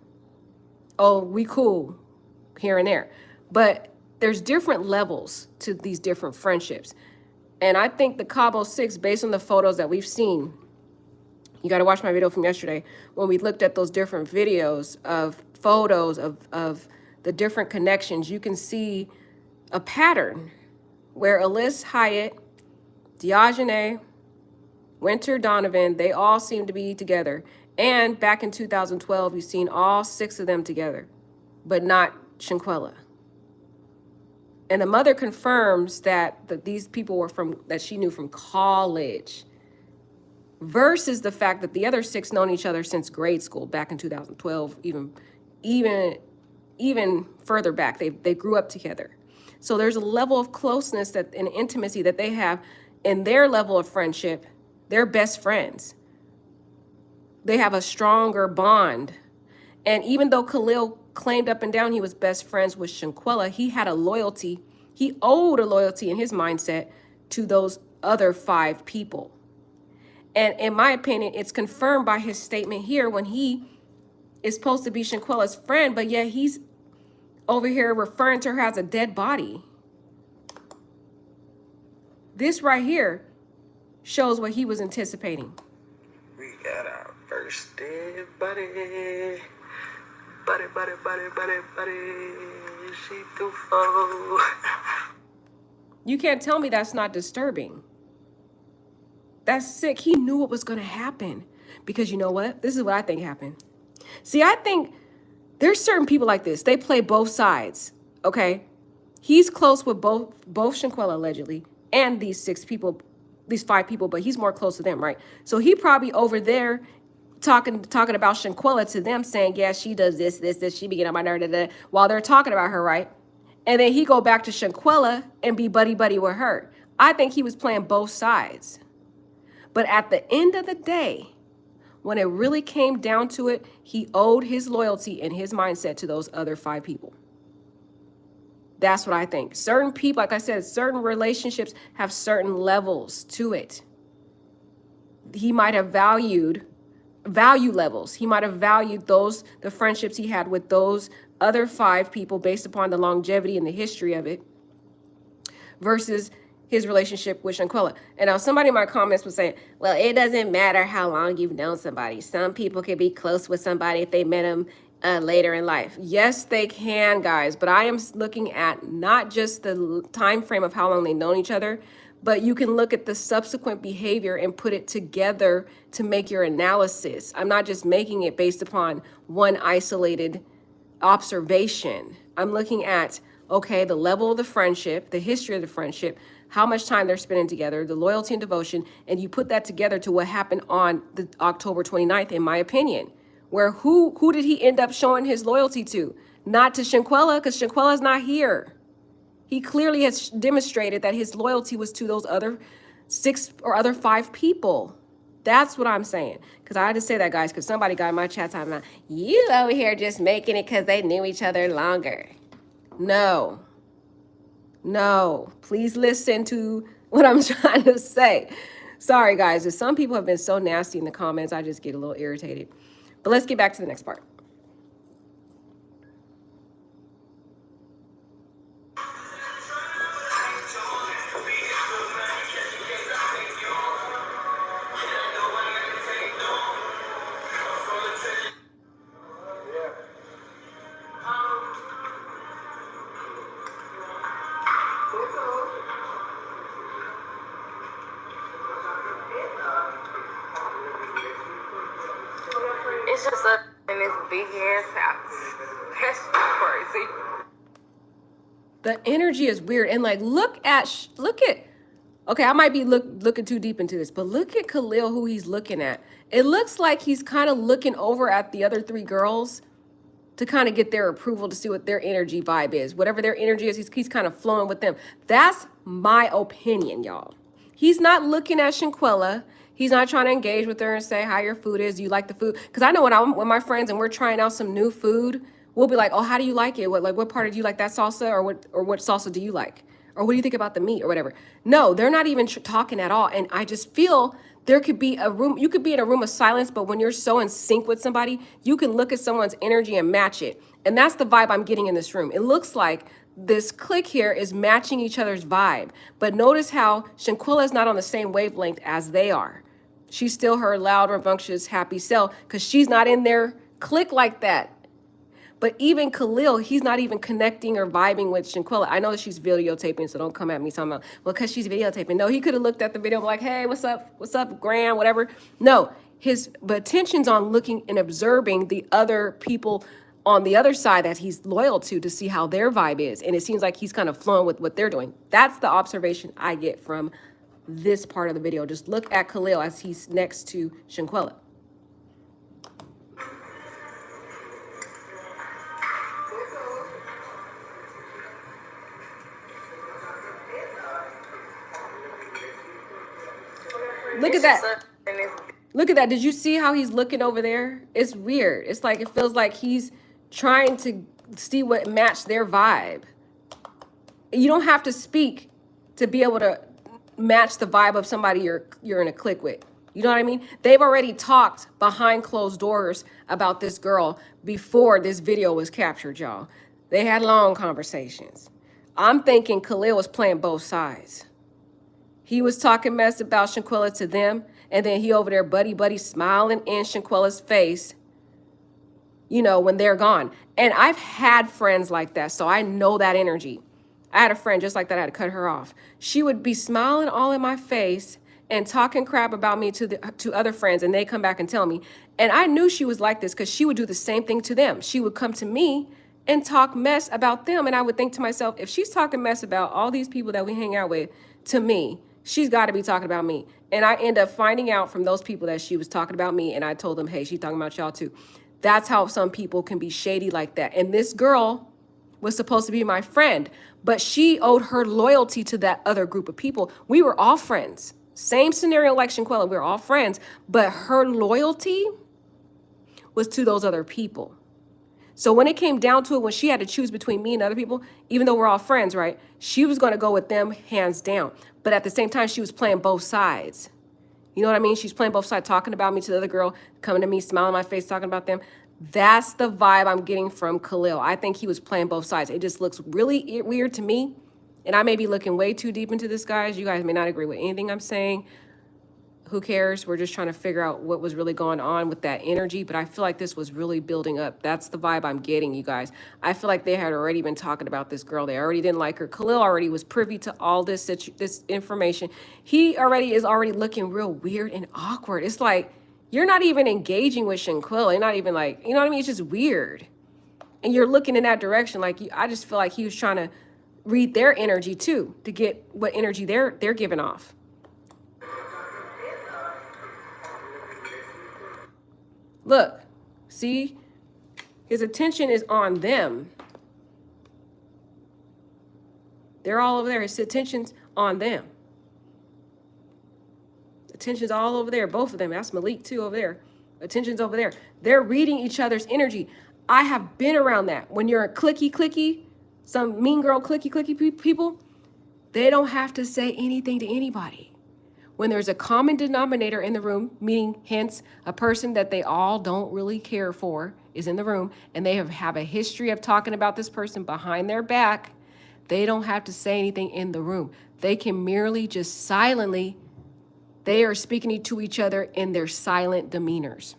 Oh, we cool here and there. But there's different levels to these different friendships. And I think the Cabo Six, based on the photos that we've seen, you got to watch my video from yesterday when we looked at those different videos of photos of the different connections. You can see a pattern where Alyssa Hyatt, Diogenes, Winter Donovan, they all seem to be together. And back in 2012, you've seen all 6 of them together, but not Shanquella. And the mother confirms that these people were that she knew from college, versus the fact that the other 6 known each other since grade school back in 2012, even further back. They grew up together. So there's a level of closeness and intimacy that they have in their level of friendship. They're best friends. They have a stronger bond. And even though Khalil claimed up and down he was best friends with Shanquella, he had a loyalty. He owed a loyalty in his mindset to those other 5 people. And in my opinion, it's confirmed by his statement here when he is supposed to be Shanquella's friend, but yet he's over here referring to her as a dead body. This right here shows what he was anticipating. We got our first dead buddy. Buddy. She too full. You can't tell me that's not disturbing. That's sick. He knew what was going to happen. Because you know what? This is what I think happened. See, I think there's certain people like this. They play both sides, okay? He's close with both Shanquella, allegedly, and these 5 people, but he's more close to them, right? So he probably over there talking about Shanquella to them, saying, yeah, she does this, she be getting on my nerve, while they're talking about her, right? And then he go back to Shanquella and be buddy with her. I think he was playing both sides. But at the end of the day, when it really came down to it, he owed his loyalty and his mindset to those other 5 people. That's what I think. Certain people, like I said, certain relationships have certain levels to it. He might have value levels. He might have valued the friendships he had with those other 5 people based upon the longevity and the history of it versus his relationship with Shanquella. And now somebody in my comments was saying, well, it doesn't matter how long you've known somebody. Some people can be close with somebody if they met them later in life. Yes, they can, guys. But I am looking at not just the time frame of how long they've known each other, but you can look at the subsequent behavior and put it together to make your analysis. I'm not just making it based upon one isolated observation. I'm looking at, okay, the level of the friendship, the history of the friendship, how much time they're spending together, the loyalty and devotion, and you put that together to what happened on the October 29th, in my opinion, where who did he end up showing his loyalty to? Not to Shanquella, because Shanquella's not here. He clearly has demonstrated that his loyalty was to those other 6 or other 5 people. That's what I'm saying. Because I had to say that, guys, because somebody got in my chat talking about, you over here just making it because they knew each other longer. No, please listen to what I'm trying to say. Sorry, guys. Some people have been so nasty in the comments. I just get a little irritated. But let's get back to the next part. It's just us in this big ass house. That's crazy. The energy is weird. And like, look at, okay, I might be looking too deep into this, but look at Khalil, who he's looking at. It looks like he's kind of looking over at the other three girls to kind of get their approval, to see what their energy vibe is. Whatever their energy is, he's kind of flowing with them. That's my opinion, y'all. He's not looking at Shanquella. He's not trying to engage with her and say how your food is. Do you like the food? Because I know when I'm with my friends and we're trying out some new food, we'll be like, oh, how do you like it? What part do you like that salsa, or what salsa do you like? Or what do you think about the meat or whatever? No, they're not even talking at all. And I just feel there could be a room, you could be in a room of silence, but when you're so in sync with somebody, you can look at someone's energy and match it. And that's the vibe I'm getting in this room. It looks like this clique here is matching each other's vibe. But notice how Shanquella is not on the same wavelength as they are. She's still her loud, rambunctious, happy self because she's not in their clique like that. But even Khalil, he's not even connecting or vibing with Shanquella. I know that she's videotaping, so don't come at me talking about, well, because she's videotaping. No, he could have looked at the video and be like, hey, what's up, Graham, whatever. No, but attention's on looking and observing the other people on the other side that he's loyal to see how their vibe is. And it seems like he's kind of flowing with what they're doing. That's the observation I get from this part of the video. Just look at Khalil as he's next to Shanquella. Look at that. Look at that. Did you see how he's looking over there? It's weird. It's like, it feels like he's trying to see what match their vibe. You don't have to speak to be able to match the vibe of somebody you're in a clique with. You know what I mean? They've already talked behind closed doors about this girl before this video was captured, y'all. They had long conversations. I'm thinking Khalil was playing both sides. He was talking mess about Shanquella to them, and then he over there buddy smiling in Shanquella's face, you know, when they're gone. And I've had friends like that, so I know that energy. I had a friend just like that. I had to cut her off. She would be smiling all in my face and talking crap about me to other friends, and they come back and tell me. And I knew she was like this because she would do the same thing to them. She would come to me and talk mess about them, and I would think to myself, if she's talking mess about all these people that we hang out with to me, she's got to be talking about me. And I end up finding out from those people that she was talking about me, and I told them, hey, she's talking about y'all too. That's how some people can be shady like that. And this girl was supposed to be my friend, but she owed her loyalty to that other group of people. We were all friends. Same scenario like Shanquella, we were all friends, but her loyalty was to those other people. So when it came down to it, when she had to choose between me and other people, even though we're all friends, right? She was going to go with them hands down. But at the same time, she was playing both sides. You know what I mean? She's playing both sides, talking about me to the other girl, coming to me, smiling in my face, talking about them. That's the vibe I'm getting from Khalil. I think he was playing both sides. It just looks really weird to me. And I may be looking way too deep into this, guys. You guys may not agree with anything I'm saying. Who cares? We're just trying to figure out what was really going on with that energy. But I feel like this was really building up. That's the vibe I'm getting, you guys. I feel like they had already been talking about this girl. They already didn't like her. Khalil already was privy to all this information. He is already looking real weird and awkward. It's like, you're not even engaging with Shanquella. You're not even like, you know what I mean? It's just weird. And you're looking in that direction. Like, I just feel like he was trying to read their energy too, to get what energy they're giving off. Look, see, his attention is on them. They're all over there. His attention's on them. Attention's all over there. Both of them. That's Malik too over there. Attention's over there. They're reading each other's energy. I have been around that. When you're a clicky, some mean girl clicky people, they don't have to say anything to anybody. when there's a common denominator in the room, meaning hence a person that they all don't really care for is in the room, and they have a history of talking about this person behind their back, they don't have to say anything in the room. They can merely just silently, they are speaking to each other in their silent demeanors.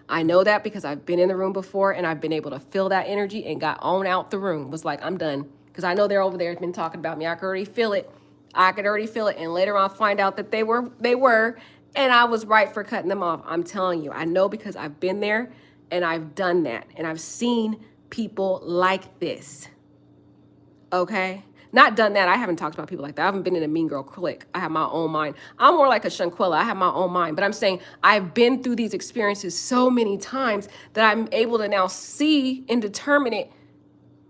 I know that because I've been in the room before and I've been able to feel that energy and got on out the room. Was like, I'm done. Because I know they're over there been talking about me. I could already feel it. I could already feel it. And later on find out that they were, and I was right for cutting them off. I'm telling you, I know because I've been there and I've done that. And I've seen people like this. Okay? Not done that. I haven't talked about people like that. I haven't been in a mean girl clique. I have my own mind. I'm more like a Shanquella. I have my own mind. But I'm saying I've been through these experiences so many times that I'm able to now see and determine it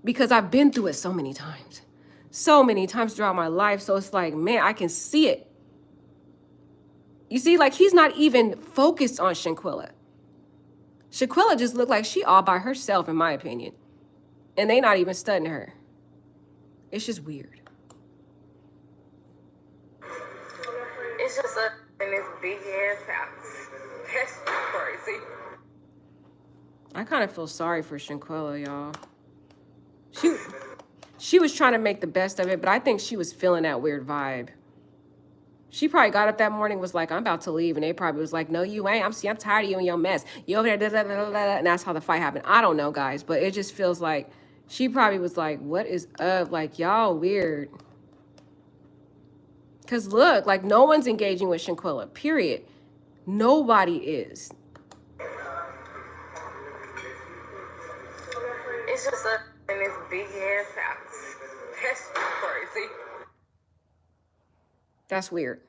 because I've been through it so many times. So many times throughout my life. So it's like, man, I can see it. You see, like he's not even focused on Shanquella. Shanquella just looked like she all by herself, in my opinion. And they not even studying her. It's just weird. It's just us in this big ass house. That's crazy. I kind of feel sorry for Shanquella, y'all. She was trying to make the best of it, but I think she was feeling that weird vibe. She probably got up that morning, was like, I'm about to leave. And they probably was like, no, you ain't. I'm tired of you and your mess. You over there, da, da, da, da, da. And that's how the fight happened. I don't know, guys, but it just feels like she probably was like, what is up? Like, y'all weird. Because look, like no one's engaging with Shanquella, period. Nobody is. It's just us in this big ass house. That's crazy. That's weird.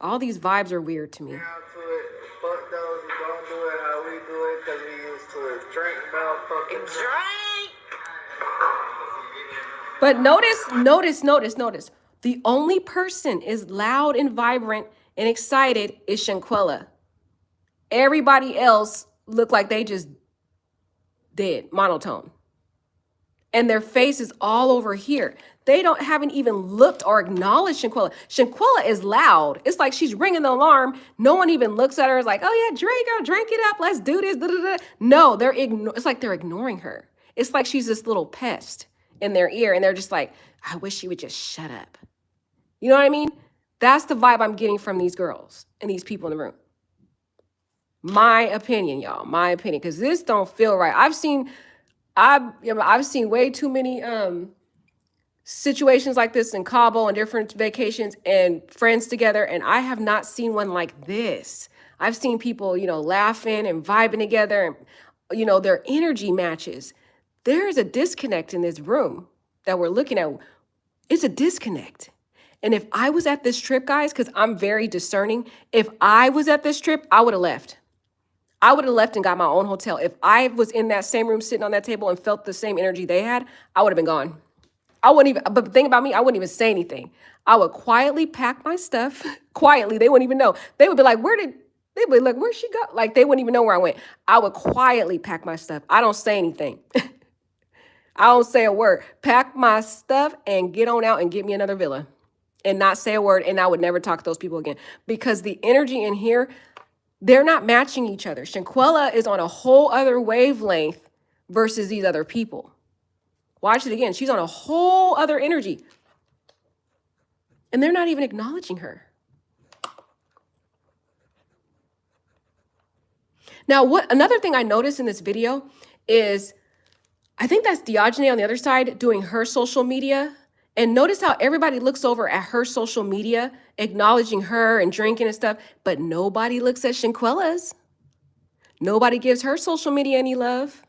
All these vibes are weird to me. Down to it. Fuck those who don't do it how we do it because we used to it. Drink motherfucking Drink. But notice. The only person is loud and vibrant and excited is Shanquella. Everybody else look like they just dead, monotone. And their face is all over here. They haven't even looked or acknowledged Shanquella. Shanquella is loud. It's like she's ringing the alarm. No one even looks at her. It's like, oh yeah, drink it up. Let's do this. Da, da, da. No, it's like they're ignoring her. It's like she's this little pest in their ear. And they're just like, I wish she would just shut up. You know what I mean? That's the vibe I'm getting from these girls and these people in the room. My opinion, y'all. My opinion. Because this don't feel right. I've seen way too many situations like this in Cabo and different vacations and friends together, and I have not seen one like this. I've seen people, laughing and vibing together, and their energy matches. There is a disconnect in this room that we're looking at. It's a disconnect. And if I was at this trip, guys, because I'm very discerning, if I was at this trip, I would have left. I would have left and got my own hotel. If I was in that same room sitting on that table and felt the same energy they had, I would have been gone. I wouldn't even, but the thing about me, I wouldn't even say anything. I would quietly pack my stuff. Quietly, they wouldn't even know. They would be like, they'd be like, where'd she go? Like, they wouldn't even know where I went. I would quietly pack my stuff. I don't say anything. I don't say a word. Pack my stuff and get on out and get me another villa and not say a word. And I would never talk to those people again because the energy in here, they're not matching each other. Shanquella is on a whole other wavelength versus these other people. Watch it again. She's on a whole other energy. And they're not even acknowledging her. Now, another thing I noticed in this video is, I think that's Diogene on the other side doing her social media. And notice how everybody looks over at her social media, acknowledging her and drinking and stuff, but nobody looks at Shanquella's. Nobody gives her social media any love.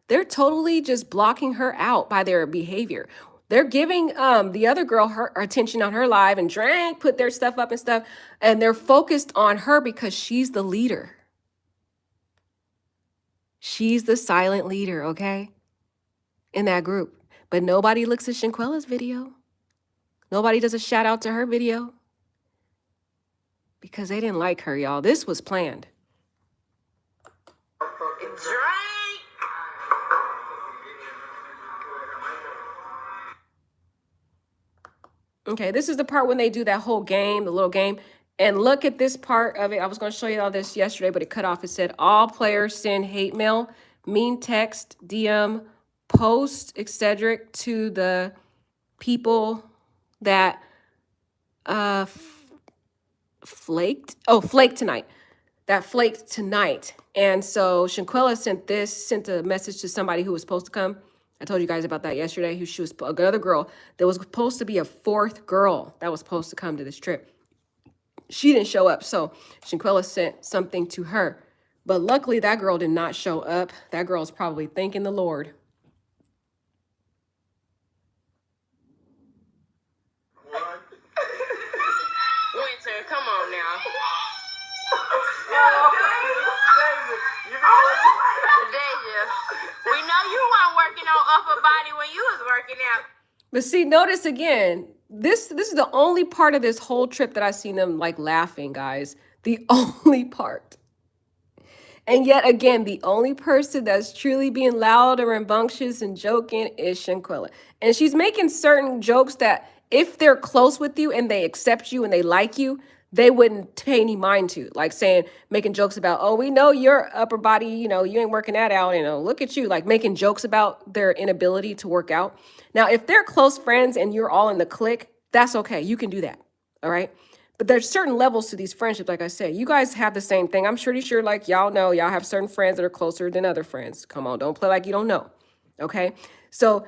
They're totally just blocking her out by their behavior. They're giving the other girl her attention on her live and put their stuff up and stuff. And they're focused on her because she's the leader. She's the silent leader, okay? In that group. But nobody looks at Shanquella's video. Nobody does a shout out to her video. Because they didn't like her, y'all. This was planned. Drink. Okay, this is the part when they do that whole game, the little game. And look at this part of it. I was going to show you all this yesterday, but it cut off. It said all players send hate mail, mean text, DM, post, etc. to the people that flaked. Oh, flaked tonight. That flaked tonight. And so Shanquella sent a message to somebody who was supposed to come. I told you guys about that yesterday. She was another girl. There was supposed to be a fourth girl that was supposed to come to this trip. She didn't show up. So Shanquella sent something to her. But luckily that girl did not show up. That girl's probably thanking the Lord. Winter, come on now. Deja, we know you weren't working on upper body when you was working out. But see, notice again, this is the only part of this whole trip that I've seen them like laughing, guys. The only part. And yet again, the only person that's truly being loud or rambunctious and joking is Shanquella. And she's making certain jokes that if they're close with you and they accept you and they like you, they wouldn't pay any mind to. Like saying, making jokes about, oh, we know your upper body, you ain't working that out, look at you. Like making jokes about their inability to work out. Now, if they're close friends and you're all in the clique, that's okay. You can do that. All right. But there's certain levels to these friendships. Like I said, you guys have the same thing. I'm pretty sure, like, y'all know, y'all have certain friends that are closer than other friends. Come on, don't play like you don't know. Okay. So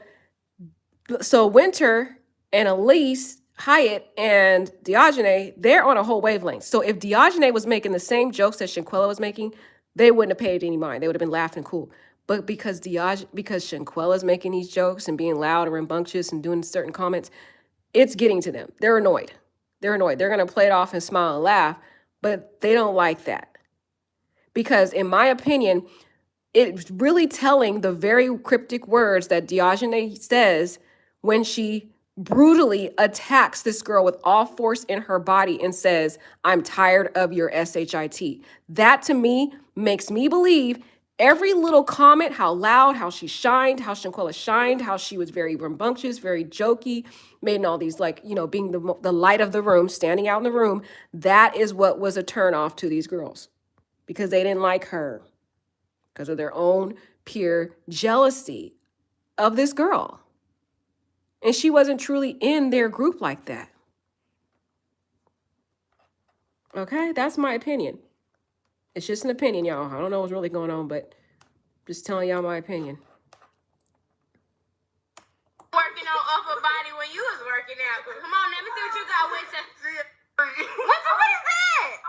Winter and Elise, Hyatt, and Diogene, they're on a whole wavelength. So if Diogene was making the same jokes that Shanquella was making, they wouldn't have paid any mind. They would have been laughing cool. But because Shanquella's making these jokes and being loud and rambunctious and doing certain comments, it's getting to them. They're annoyed. They're annoyed. They're going to play it off and smile and laugh, but they don't like that. Because in my opinion, it's really telling the very cryptic words that Diogene says when she brutally attacks this girl with all force in her body and says, I'm tired of your SHIT. That to me makes me believe every little comment, how loud, how she shined, how Shanquella shined, how she was very rambunctious, very jokey, made all these being the light of the room, standing out in the room. That is what was a turnoff to these girls because they didn't like her because of their own pure jealousy of this girl. And she wasn't truly in their group like that. Okay, that's my opinion. It's just an opinion, y'all. I don't know what's really going on, but just telling y'all my opinion. Working on upper body when you was working out. Come on, let me see what you got, Winter. Winter, what is that?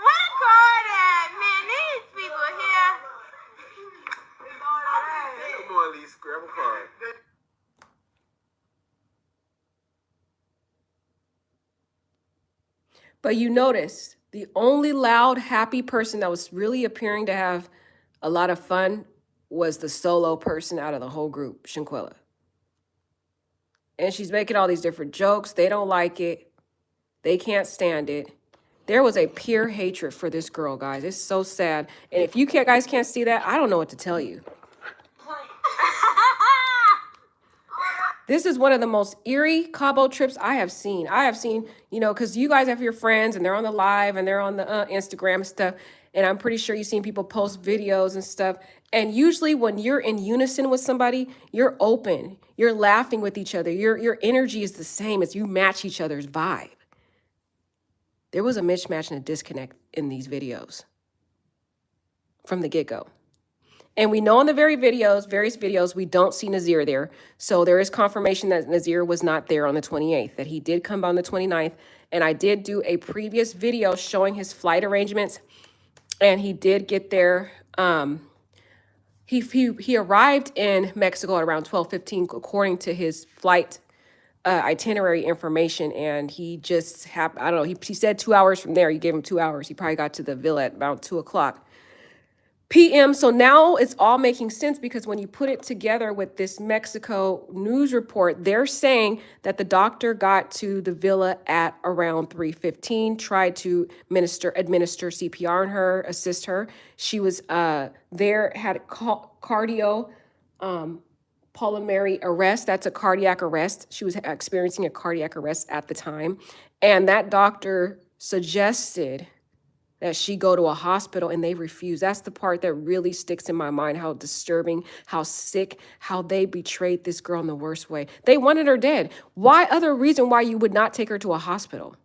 What a card at, man. These people here. Come on, Elise, grab a card. But you notice the only loud, happy person that was really appearing to have a lot of fun was the solo person out of the whole group, Shanquella. And she's making all these different jokes. They don't like it. They can't stand it. There was a pure hatred for this girl, guys. It's so sad. And if you guys can't see that, I don't know what to tell you. This is one of the most eerie Cabo trips I have seen. I have seen, because you guys have your friends and they're on the live and they're on the Instagram and stuff. And I'm pretty sure you've seen people post videos and stuff. And usually when you're in unison with somebody, you're open. You're laughing with each other. Your energy is the same as you match each other's vibe. There was a mismatch and a disconnect in these videos from the get-go. And we know in the various videos, we don't see Nazir there. So there is confirmation that Nazir was not there on the 28th, that he did come on the 29th. And I did do a previous video showing his flight arrangements. And he did get there. He arrived in Mexico at around 12:15, according to his flight itinerary information. And he just happened, I don't know, he said 2 hours from there. You gave him 2 hours. He probably got to the villa at about 2 o'clock. PM. So now it's all making sense because when you put it together with this Mexico news report, they're saying that the doctor got to the villa at around 3:15, tried to administer CPR on her, assist her. She was there, had cardio pulmonary arrest. That's a cardiac arrest. She was experiencing a cardiac arrest at the time. And that doctor suggested that she go to a hospital and they refused. That's the part that really sticks in my mind, how disturbing, how sick, how they betrayed this girl in the worst way. They wanted her dead. Why other reason why you would not take her to a hospital?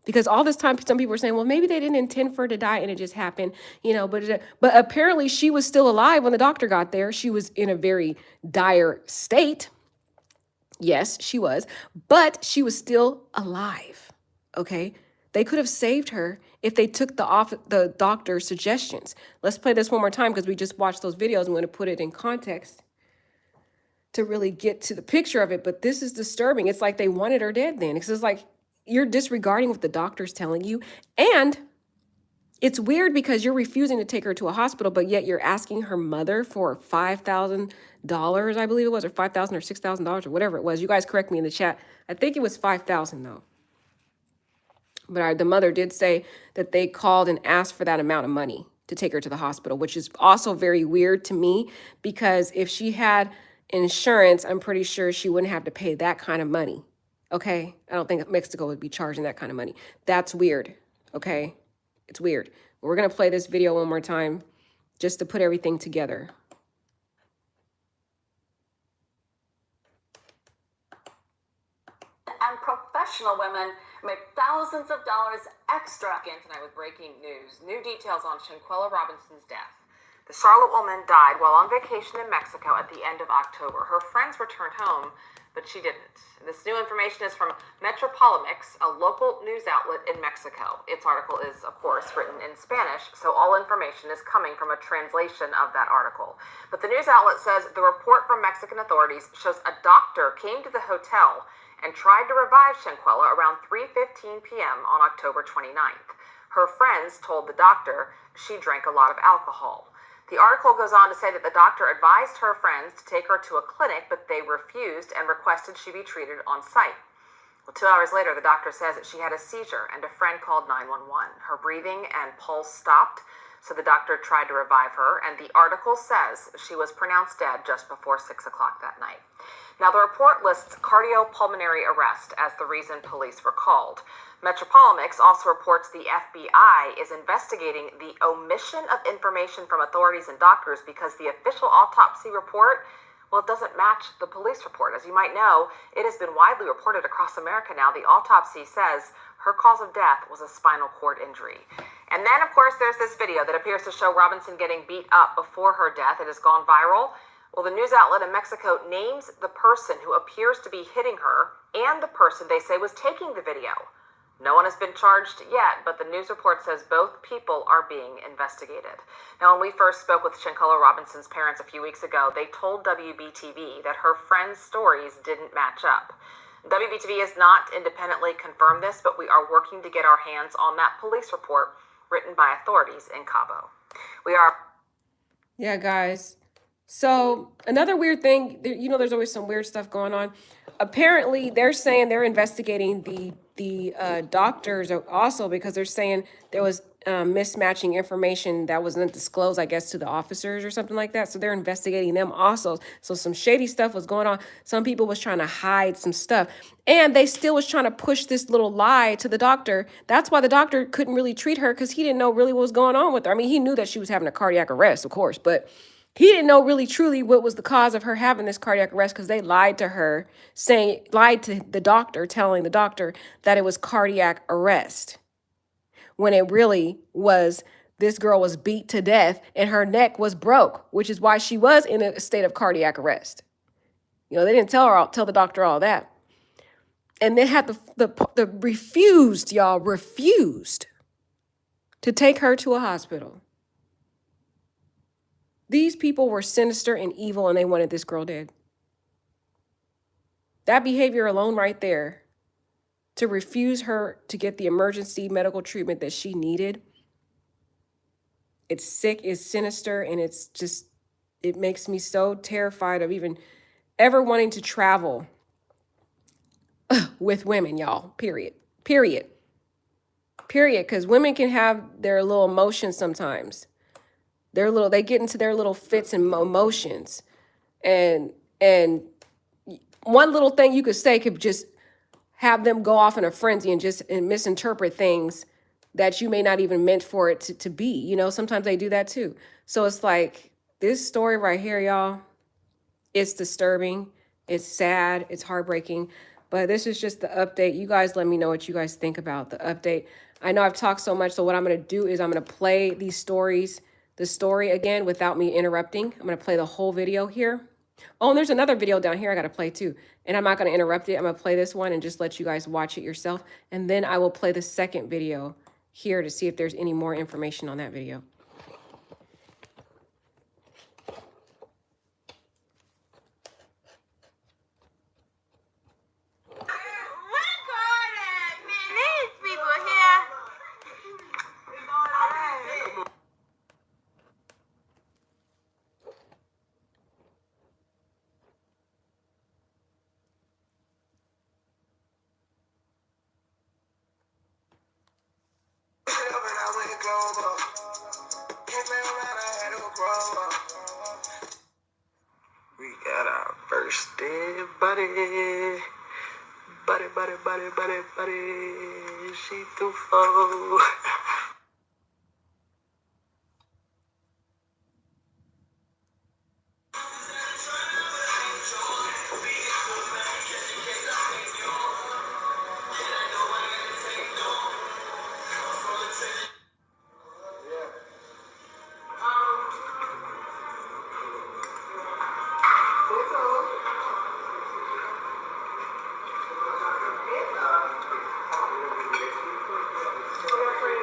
Because all this time, some people were saying, well, maybe they didn't intend for her to die and it just happened, but apparently she was still alive when the doctor got there. She was in a very dire state. Yes, she was, but she was still alive. Okay. They could have saved her if they took the doctor's suggestions. Let's play this one more time because we just watched those videos. I'm going to put it in context to really get to the picture of it. But this is disturbing. It's like they wanted her dead then. It's like you're disregarding what the doctor's telling you. And it's weird because you're refusing to take her to a hospital, but yet you're asking her mother for $5,000, I believe it was, or $5,000 or $6,000 or whatever it was. You guys correct me in the chat. I think it was $5,000 though. But the mother did say that they called and asked for that amount of money to take her to the hospital, which is also very weird to me because if she had insurance, I'm pretty sure she wouldn't have to pay that kind of money. Okay? I don't think Mexico would be charging that kind of money. That's weird. Okay? It's weird. We're going to play this video one more time just to put everything together. And professional women make thousands of dollars extra. Again tonight with breaking news. New details on Shanquella Robinson's death. The Charlotte woman died while on vacation in Mexico at the end of October. Her friends returned home, but she didn't. This new information is from Metro a local news outlet in Mexico. Its article is, of course, written in Spanish, so all information is coming from a translation of that article. But the news outlet says the report from Mexican authorities shows a doctor came to the hotel and tried to revive Shanquella around 3:15 p.m. on October 29th. Her friends told the doctor she drank a lot of alcohol. The article goes on to say that the doctor advised her friends to take her to a clinic, but they refused and requested she be treated on site. Well, 2 hours later, the doctor says that she had a seizure and a friend called 911. Her breathing and pulse stopped, so the doctor tried to revive her, and the article says she was pronounced dead just before 6 o'clock that night. Now, the report lists cardiopulmonary arrest as the reason police were called. Metropolemics also reports the FBI is investigating the omission of information from authorities and doctors because the official autopsy report, well, it doesn't match the police report. As you might know, it has been widely reported across America now. The autopsy says her cause of death was a spinal cord injury. And then, of course, there's this video that appears to show Robinson getting beat up before her death. It has gone viral. Well, the news outlet in Mexico names the person who appears to be hitting her and the person they say was taking the video. No one has been charged yet, but the news report says both people are being investigated. Now, when we first spoke with Shanquella Robinson's parents a few weeks ago, they told WBTV that her friends' stories didn't match up. WBTV has not independently confirmed this, but we are working to get our hands on that police report written by authorities in Cabo. Yeah, guys. So another weird thing, there's always some weird stuff going on. Apparently, they're saying they're investigating the doctors also because they're saying there was mismatching information that wasn't disclosed, I guess, to the officers or something like that. So they're investigating them also. So some shady stuff was going on. Some people was trying to hide some stuff. And they still was trying to push this little lie to the doctor. That's why the doctor couldn't really treat her because he didn't know really what was going on with her. I mean, he knew that she was having a cardiac arrest, of course, but he didn't know really truly what was the cause of her having this cardiac arrest because they lied to her, lied to the doctor, telling the doctor that it was cardiac arrest. When it really was, this girl was beat to death and her neck was broke, which is why she was in a state of cardiac arrest. They didn't tell the doctor all that. And they had refused to take her to a hospital. These people were sinister and evil, and they wanted this girl dead. That behavior alone right there, to refuse her to get the emergency medical treatment that she needed, it's sick, it's sinister, and it makes me so terrified of even ever wanting to travel with women, y'all, period, because women can have their little emotions sometimes. They get into their little fits and emotions, and And one little thing you could say could just have them go off in a frenzy and misinterpret things that you may not even meant for it to be. You know, sometimes they do that too. So it's like this story right here, y'all, it's disturbing, it's sad, it's heartbreaking. But this is just the update. You guys let me know what you guys think about the update. I know I've talked so much, so what I'm gonna do is I'm gonna play these stories, the story again without me interrupting. I'm gonna play the whole video here. Oh, and there's another video down here I gotta play too. And I'm not gonna interrupt it. I'm gonna play this one and just let you guys watch it yourself. And then I will play the second video here to see if there's any more information on that video. We got our first dead buddy. Buddy. She too full.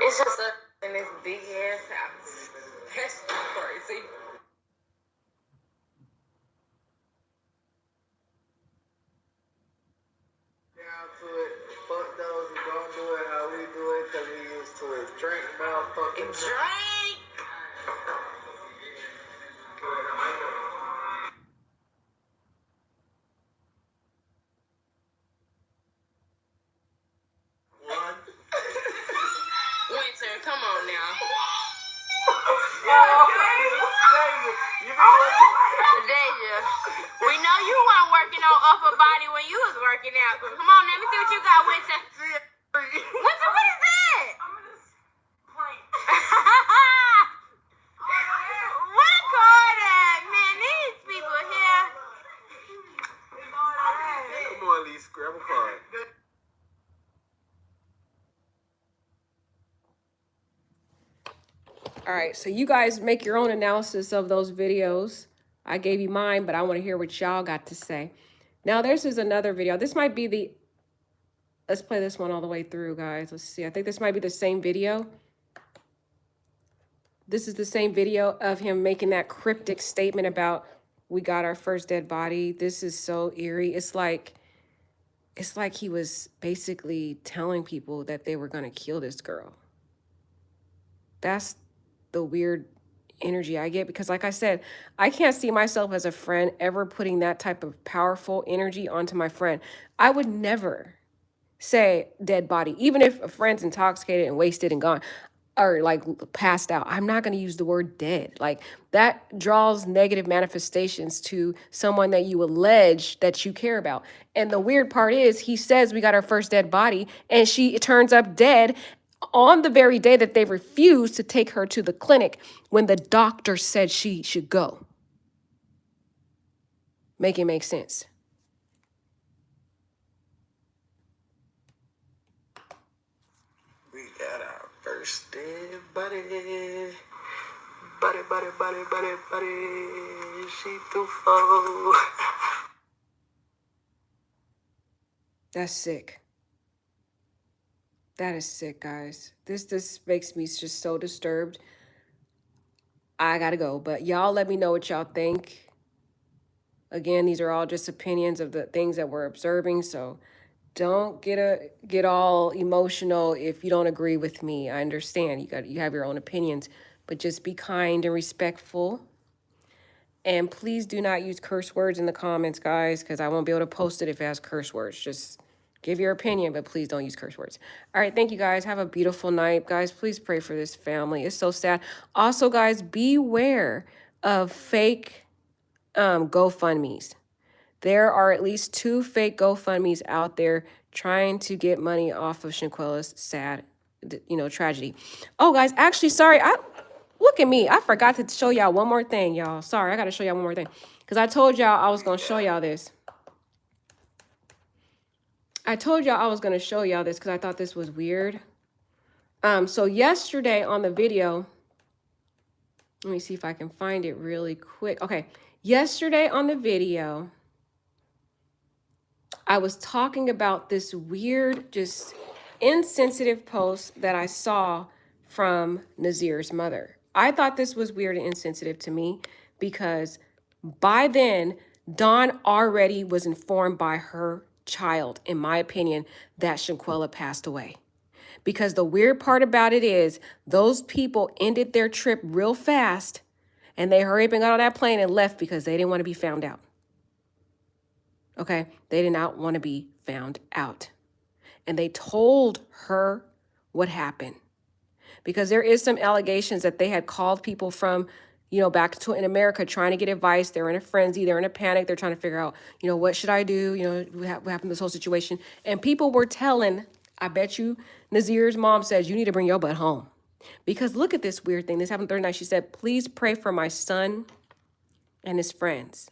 It's just in this big ass house. That's crazy. Down to it. Fuck those who don't do it how we do it, cause we used to it. Drink motherfucking Drink. Winter, come on now. Deja, we know you weren't working on upper body when you was working out. Come on, let me see what you got, Winter. Winter, what is that? What a card at, man. These people here. Come on, Lee, grab a card. All right, so you guys make your own analysis of those videos. I gave you mine, but I want to hear what y'all got to say. Now, this is another video. This might be the, let's play this one all the way through, guys. Let's see. I think this might be the same video. This is the same video of him making that cryptic statement about we got our first dead body. This is so eerie. It's like he was basically telling people that they were going to kill this girl. That's the weird energy I get, because like I said, I can't see myself as a friend ever putting that type of powerful energy onto my friend. I would never say dead body, even if a friend's intoxicated and wasted and gone or like passed out. I'm not going to use the word dead. Like that draws negative manifestations to someone that you allege that you care about. And the weird part is he says we got our first dead body and it turns up dead on the very day that they refused to take her to the clinic when the doctor said she should go. Make it make sense. We got our first dead buddy. Buddy. She too full. That's sick. That is sick, guys. This makes me just so disturbed. I gotta go, but y'all let me know what y'all think. Again, these are all just opinions of the things that we're observing, so don't get all emotional if you don't agree with me. I understand you have your own opinions, but just be kind and respectful. And please do not use curse words in the comments, guys, because I won't be able to post it if it has curse words. Just give your opinion, but please don't use curse words. All right, thank you, guys. Have a beautiful night. Guys, please pray for this family. It's so sad. Also, guys, beware of fake GoFundMes. There are at least 2 fake GoFundMe's out there trying to get money off of Shanquella's sad, tragedy. Oh, guys, actually, sorry. Look at me. I forgot to show y'all one more thing, y'all. Sorry, I got to show y'all one more thing. Because I told y'all I was going to show y'all this. I told y'all I was going to show y'all this because I thought this was weird. So yesterday on the video, let me see if I can find it really quick. Okay, yesterday on the video, I was talking about this weird, just insensitive post that I saw from Nazir's mother. I thought this was weird and insensitive to me because by then, Dawn already was informed by her child, in my opinion, that Shanquella passed away. Because the weird part about it is those people ended their trip real fast and they hurried up and got on that plane and left because they didn't want to be found out. Okay, they did not want to be found out. And they told her what happened. Because there is some allegations that they had called people from, back to in America trying to get advice. They're in a frenzy. They're in a panic. They're trying to figure out, what should I do? What happened to this whole situation? And people were telling, I bet you Nazir's mom says, you need to bring your butt home. Because look at this weird thing. This happened Thursday night. She said, please pray for my son and his friends.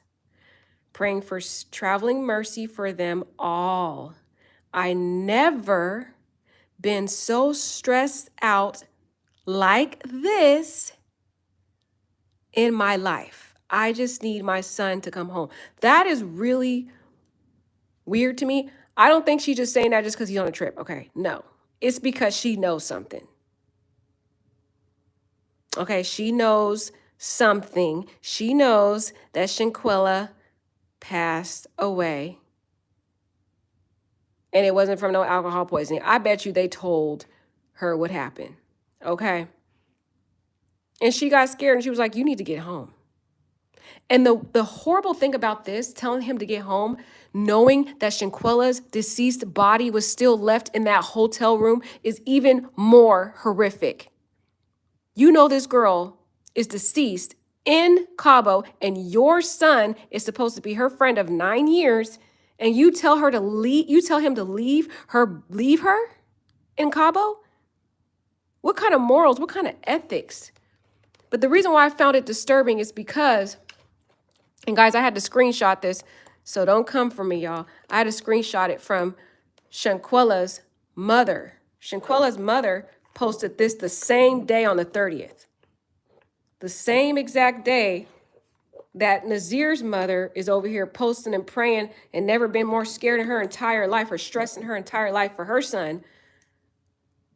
Praying for traveling mercy for them all. I never been so stressed out like this in my life. I just need my son to come home. That is really weird to me. I don't think she's just saying that just because he's on a trip. Okay, no. It's because she knows something. Okay, she knows something. She knows that Shanquella passed away. And it wasn't from no alcohol poisoning. I bet you they told her what happened. Okay. And she got scared and she was like, you need to get home. And the horrible thing about this, telling him to get home, knowing that Shanquella's deceased body was still left in that hotel room is even more horrific. You know this girl is deceased in Cabo and your son is supposed to be her friend of 9 years and you tell her to leave, you tell him to leave her in Cabo? What kind of morals, what kind of ethics? But the reason why I found it disturbing is because, and guys, I had to screenshot this, so don't come for me, y'all. I had to screenshot it from Shanquella's mother. Shanquella's mother posted this the same day on the 30th. The same exact day that Nazir's mother is over here posting and praying and never been more scared in her entire life or stressing her entire life for her son.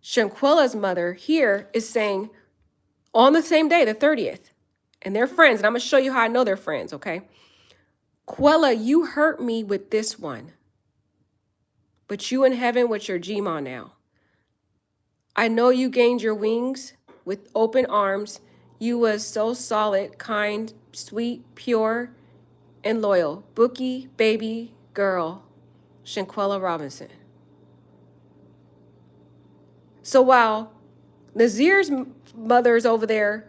Shanquella's mother here is saying on the same day, the 30th, and they're friends, and I'm going to show you how I know they're friends, okay? Quella, you hurt me with this one, but you in heaven with your Gma now. I know you gained your wings with open arms. You was so solid, kind, sweet, pure, and loyal. Bookie, baby, girl, Shanquella Robinson. So while Nazir's mother's over there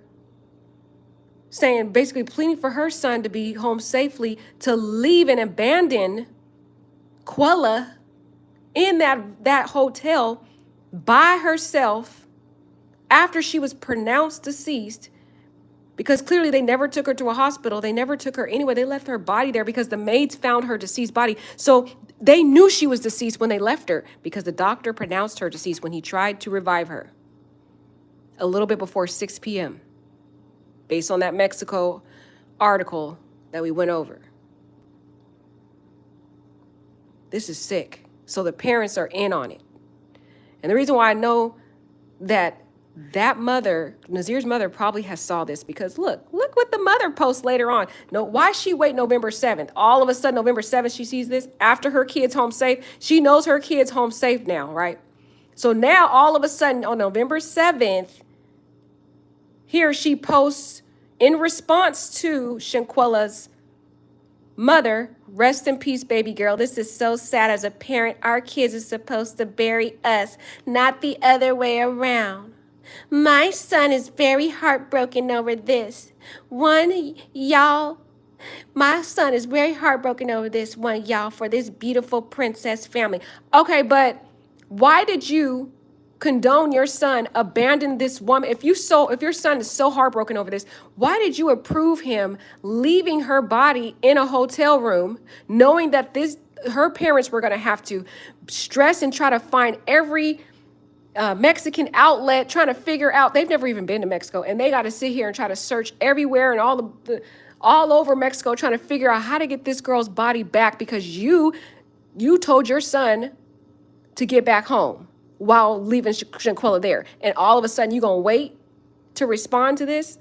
saying, basically pleading for her son to be home safely, to leave and abandon Quella in that hotel by herself after she was pronounced deceased, because clearly they never took her to a hospital. They never took her anywhere. They left her body there because the maids found her deceased body. So they knew she was deceased when they left her because the doctor pronounced her deceased when he tried to revive her a little bit before 6 p.m. based on that Mexico article that we went over. This is sick. So the parents are in on it. And the reason why I know that mother, Nazir's mother, probably has saw this because look what the mother posts later on. No, why she wait November 7th? All of a sudden, November 7th, she sees this after her kid's home safe. She knows her kid's home safe now, right? So now all of a sudden on November 7th, here she posts in response to Shanquella's mother, rest in peace, baby girl. This is so sad. As a parent, our kids are supposed to bury us, not the other way around. My son is very heartbroken over this. One, y'all My son is very heartbroken over this one, y'all, for this beautiful princess family. Okay, but why did you condone your son abandon this woman? If your son is so heartbroken over this, why did you approve him leaving her body in a hotel room, knowing that this her parents were going to have to stress and try to find every Mexican outlet trying to figure out, they've never even been to Mexico, and they got to sit here and try to search everywhere and all over Mexico trying to figure out how to get this girl's body back because you told your son to get back home while leaving Shanquella there. And all of a sudden you going to wait to respond to this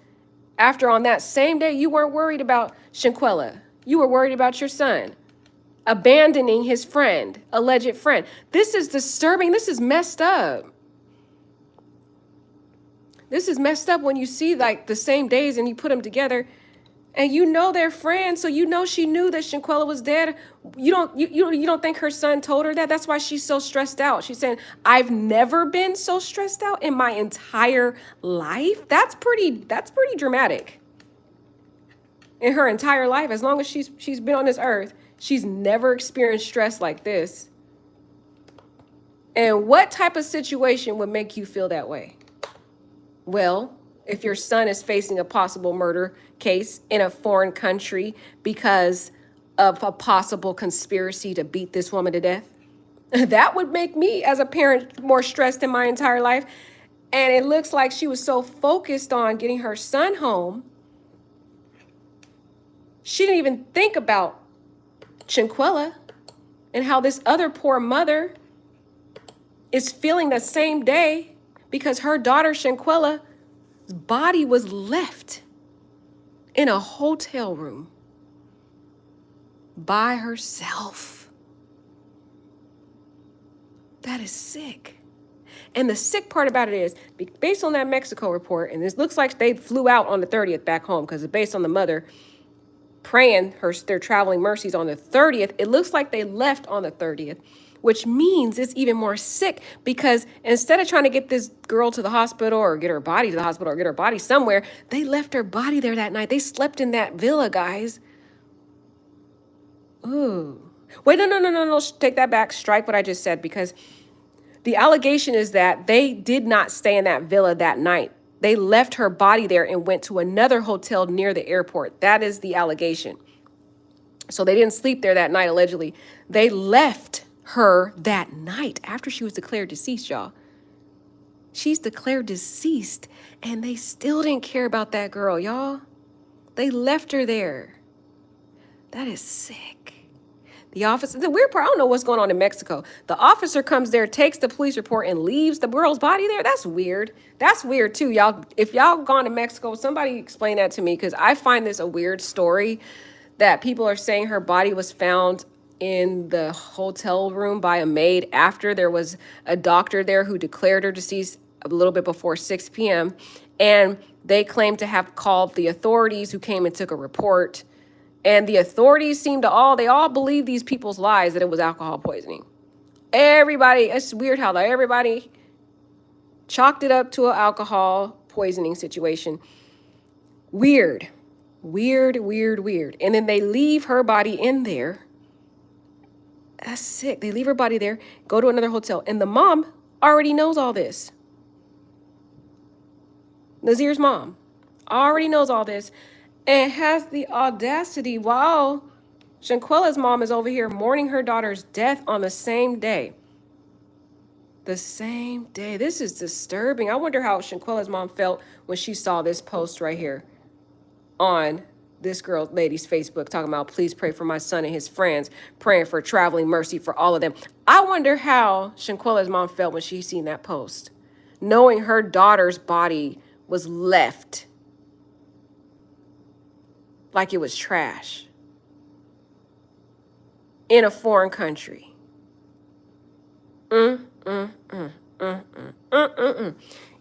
after on that same day you weren't worried about Shanquella. You were worried about your son abandoning his friend, alleged friend. This is disturbing. This is messed up. This is messed up when you see like the same days and you put them together and you know they're friends, so you know she knew that Shanquella was dead. You don't think her son told her that? That's why she's so stressed out. She's saying, "I've never been so stressed out in my entire life." That's pretty dramatic. In her entire life, as long as she's been on this earth, she's never experienced stress like this. And what type of situation would make you feel that way? Well, if your son is facing a possible murder case in a foreign country because of a possible conspiracy to beat this woman to death, that would make me as a parent more stressed in my entire life. And it looks like she was so focused on getting her son home, she didn't even think about Shanquella and how this other poor mother is feeling the same day because her daughter Shanquella's body was left in a hotel room by herself. That is sick. And the sick part about it is, based on that Mexico report, and this looks like they flew out on the 30th back home because it's based on the mother praying their traveling mercies on the 30th. It looks like they left on the 30th, which means it's even more sick because instead of trying to get this girl to the hospital or get her body to the hospital or get her body somewhere, they left her body there that night. They slept in that villa, guys. Ooh. Wait, no. Take that back. Strike what I just said, because the allegation is that they did not stay in that villa that night. They left her body there and went to another hotel near the airport. That is the allegation. So they didn't sleep there that night, allegedly. They left her that night after she was declared deceased, y'all. She's declared deceased, and they still didn't care about that girl, y'all. They left her there. That is sick. The weird part, I don't know what's going on in Mexico. The officer comes there, takes the police report, and leaves the girl's body there. That's weird. That's weird too, y'all. If y'all gone to Mexico, somebody explain that to me, because I find this a weird story that people are saying her body was found in the hotel room by a maid after there was a doctor there who declared her deceased a little bit before 6 p.m. And they claim to have called the authorities, who came and took a report. And the authorities they all believe these people's lies that it was alcohol poisoning. Everybody, it's weird how everybody chalked it up to an alcohol poisoning situation. Weird. And then they leave her body in there. That's sick. They leave her body there, go to another hotel. And the mom already knows all this. Nazir's mom already knows all this and has the audacity, while Shanquella's mom is over here mourning her daughter's death on the same day. The same day. This is disturbing. I wonder how Shanquella's mom felt when she saw this post right here on this lady's Facebook, talking about, "Please pray for my son and his friends, praying for traveling mercy for all of them." I wonder how Shanquella's mom felt when she seen that post, knowing her daughter's body was left like it was trash in a foreign country.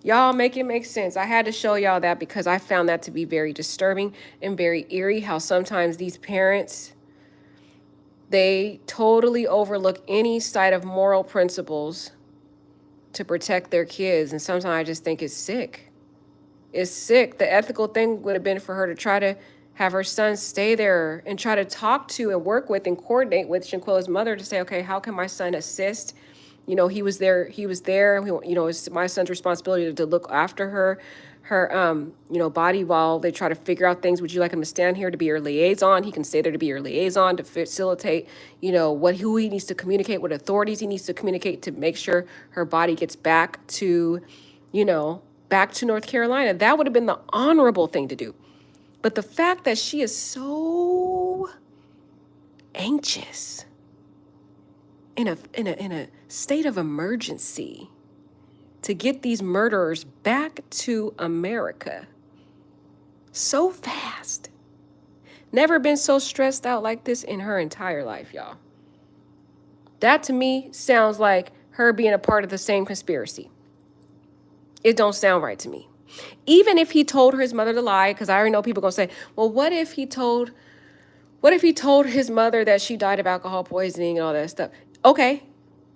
Y'all, make it make sense. I had to show y'all that because I found that to be very disturbing and very eerie, how sometimes these parents, they totally overlook any side of moral principles to protect their kids. And sometimes I just think it's sick. It's sick. The ethical thing would have been for her to try to have her son stay there and try to talk to and work with and coordinate with Shanquella's mother to say, okay, how can my son assist? You know, he was there. You know, it's my son's responsibility to look after her you know, body while they try to figure out things. Would you like him to stand here to be your liaison? He can stay there to be your liaison to facilitate, you know, who he needs to communicate, what authorities he needs to communicate to make sure her body gets back to, you know, back to North Carolina. That would have been the honorable thing to do. But the fact that she is so anxious in a state of emergency to get these murderers back to America so fast. Never been so stressed out like this in her entire life, y'all. That to me sounds like her being a part of the same conspiracy. It don't sound right to me. Even if he told his mother to lie, because I already know people gonna say, well, what if he told his mother that she died of alcohol poisoning and all that stuff? Okay,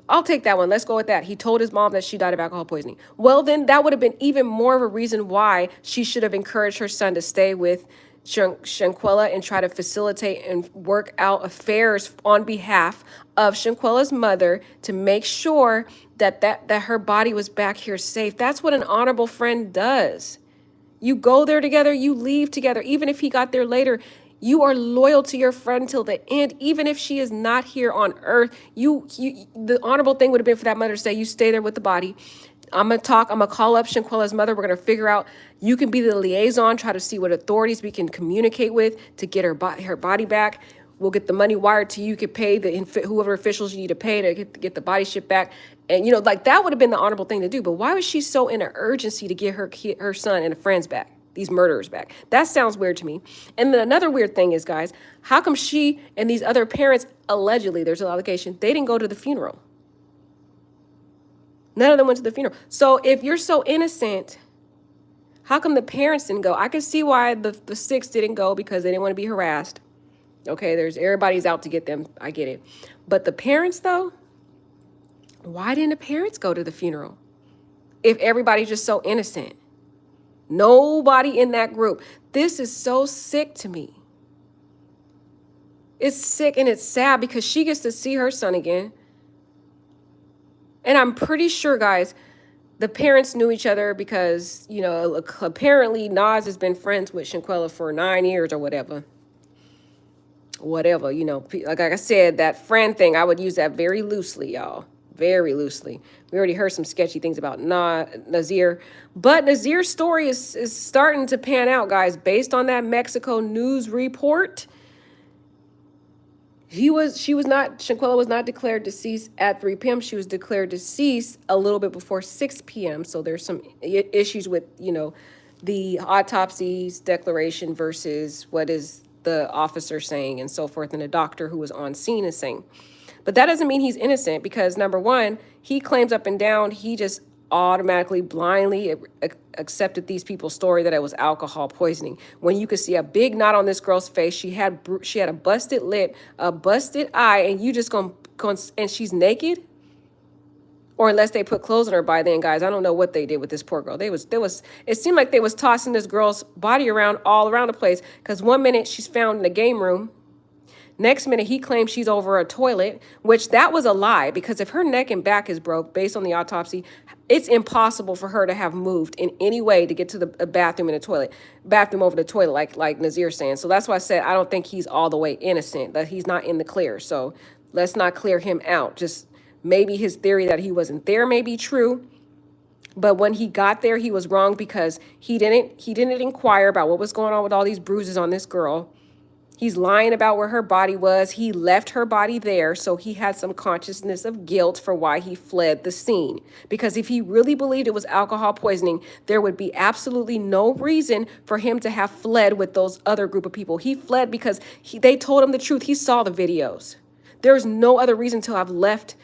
I'll take that one. Let's go with that. He told his mom that she died of alcohol poisoning. Well, then that would have been even more of a reason why she should have encouraged her son to stay with Shanquella and try to facilitate and work out affairs on behalf of Shanquella's mother to make sure that her body was back here safe. That's what an honorable friend does. You go there together, you leave together. Even if he got there later, you are loyal to your friend till the end. Even if she is not here on earth, the honorable thing would have been for that mother to say, you stay there with the body. I'm going to call up Shanquella's mother. We're going to figure out, you can be the liaison, try to see what authorities we can communicate with to get her body back. We'll get the money wired to you. You could pay whoever officials you need to pay to get the body shipped back. And, you know, like that would have been the honorable thing to do. But why was she so in an urgency to get her son and her friends back, these murderers back? That sounds weird to me. And then another weird thing is, guys, how come she and these other parents, allegedly, there's an allegation, they didn't go to the funeral? None of them went to the funeral. So if you're so innocent, how come the parents didn't go? I can see why the six didn't go, because they didn't want to be harassed. Okay, everybody's out to get them. I get it. But the parents, though, why didn't the parents go to the funeral? If everybody's just so innocent. Nobody in that group. This is so sick to me. It's sick and it's sad because she gets to see her son again. And I'm pretty sure, guys, the parents knew each other because, you know, apparently Nas has been friends with Shanquella for 9 years or whatever. Whatever, you know, like I said, that friend thing, I would use that very loosely, y'all. Very loosely. We already heard some sketchy things about Nazir. But Nazir's story is starting to pan out, guys. Based on that Mexico news report, Shanquella was not declared deceased at 3 p.m. She was declared deceased a little bit before 6 p.m. So there's some issues with, you know, the autopsy's declaration versus what is the officer saying and so forth, and the doctor who was on scene is saying. But that doesn't mean he's innocent, because number one, he claims up and down he just automatically blindly accepted these people's story that it was alcohol poisoning, when you could see a big knot on this girl's face. She had a busted lip, a busted eye, and you just and she's naked. Or unless they put clothes on her by then, guys. I don't know what they did with this poor girl. It seemed like they was tossing this girl's body around all around the place, because one minute she's found in a game room. Next minute, he claims she's over a toilet, which that was a lie, because if her neck and back is broke, based on the autopsy, it's impossible for her to have moved in any way to get to the bathroom over the toilet, like Nazir's saying. So that's why I said I don't think he's all the way innocent, that he's not in the clear. So let's not clear him out. Just maybe his theory that he wasn't there may be true. But when he got there, he was wrong, because he didn't inquire about what was going on with all these bruises on this girl. He's lying about where her body was. He left her body there, so he had some consciousness of guilt for why he fled the scene. Because if he really believed it was alcohol poisoning, there would be absolutely no reason for him to have fled with those other group of people. He fled because they told him the truth. He saw the videos. There's no other reason to have left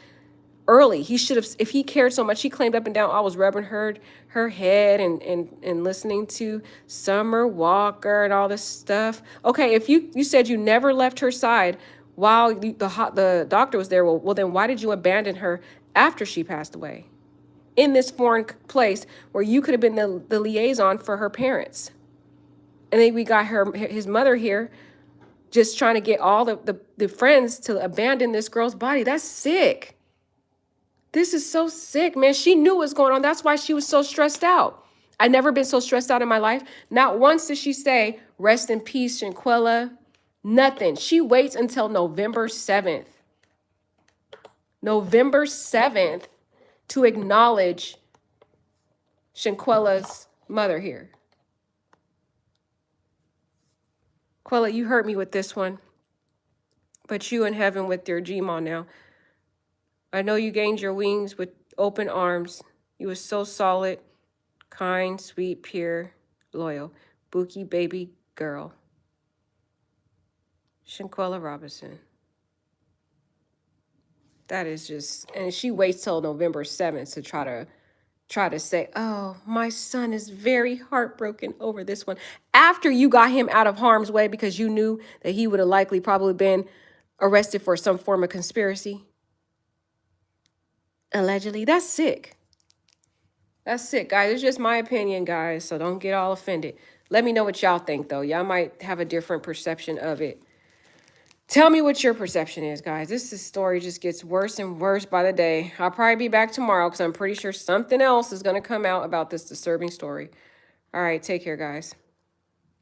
early. He should have, if he cared so much. He claimed up and down, I was rubbing her head and listening to Summer Walker and all this stuff. Okay, if you said you never left her side while the doctor was there, well then why did you abandon her after she passed away in this foreign place where you could have been the liaison for her parents? And then we got his mother here just trying to get all the friends to abandon this girl's body. That's sick. This is so sick, man. She knew what was going on. That's why she was so stressed out. I've never been so stressed out in my life. Not once did she say, rest in peace, Shanquella. Nothing. She waits until November 7th. November 7th to acknowledge Shanquella's mother here. Quella, you hurt me with this one. But you in heaven with your Gma now. I know you gained your wings with open arms. You was so solid, kind, sweet, pure, loyal. Bookie baby girl. Shanquella Robinson. That is just, and she waits till November 7th to try to say, oh, my son is very heartbroken over this one. After you got him out of harm's way because you knew that he would have likely probably been arrested for some form of conspiracy. Allegedly. That's sick. That's sick, guys. It's just my opinion, guys. So don't get all offended. Let me know what y'all think, though. Y'all might have a different perception of it. Tell me what your perception is, guys. This story just gets worse and worse by the day. I'll probably be back tomorrow because I'm pretty sure something else is going to come out about this disturbing story. All right, take care, guys.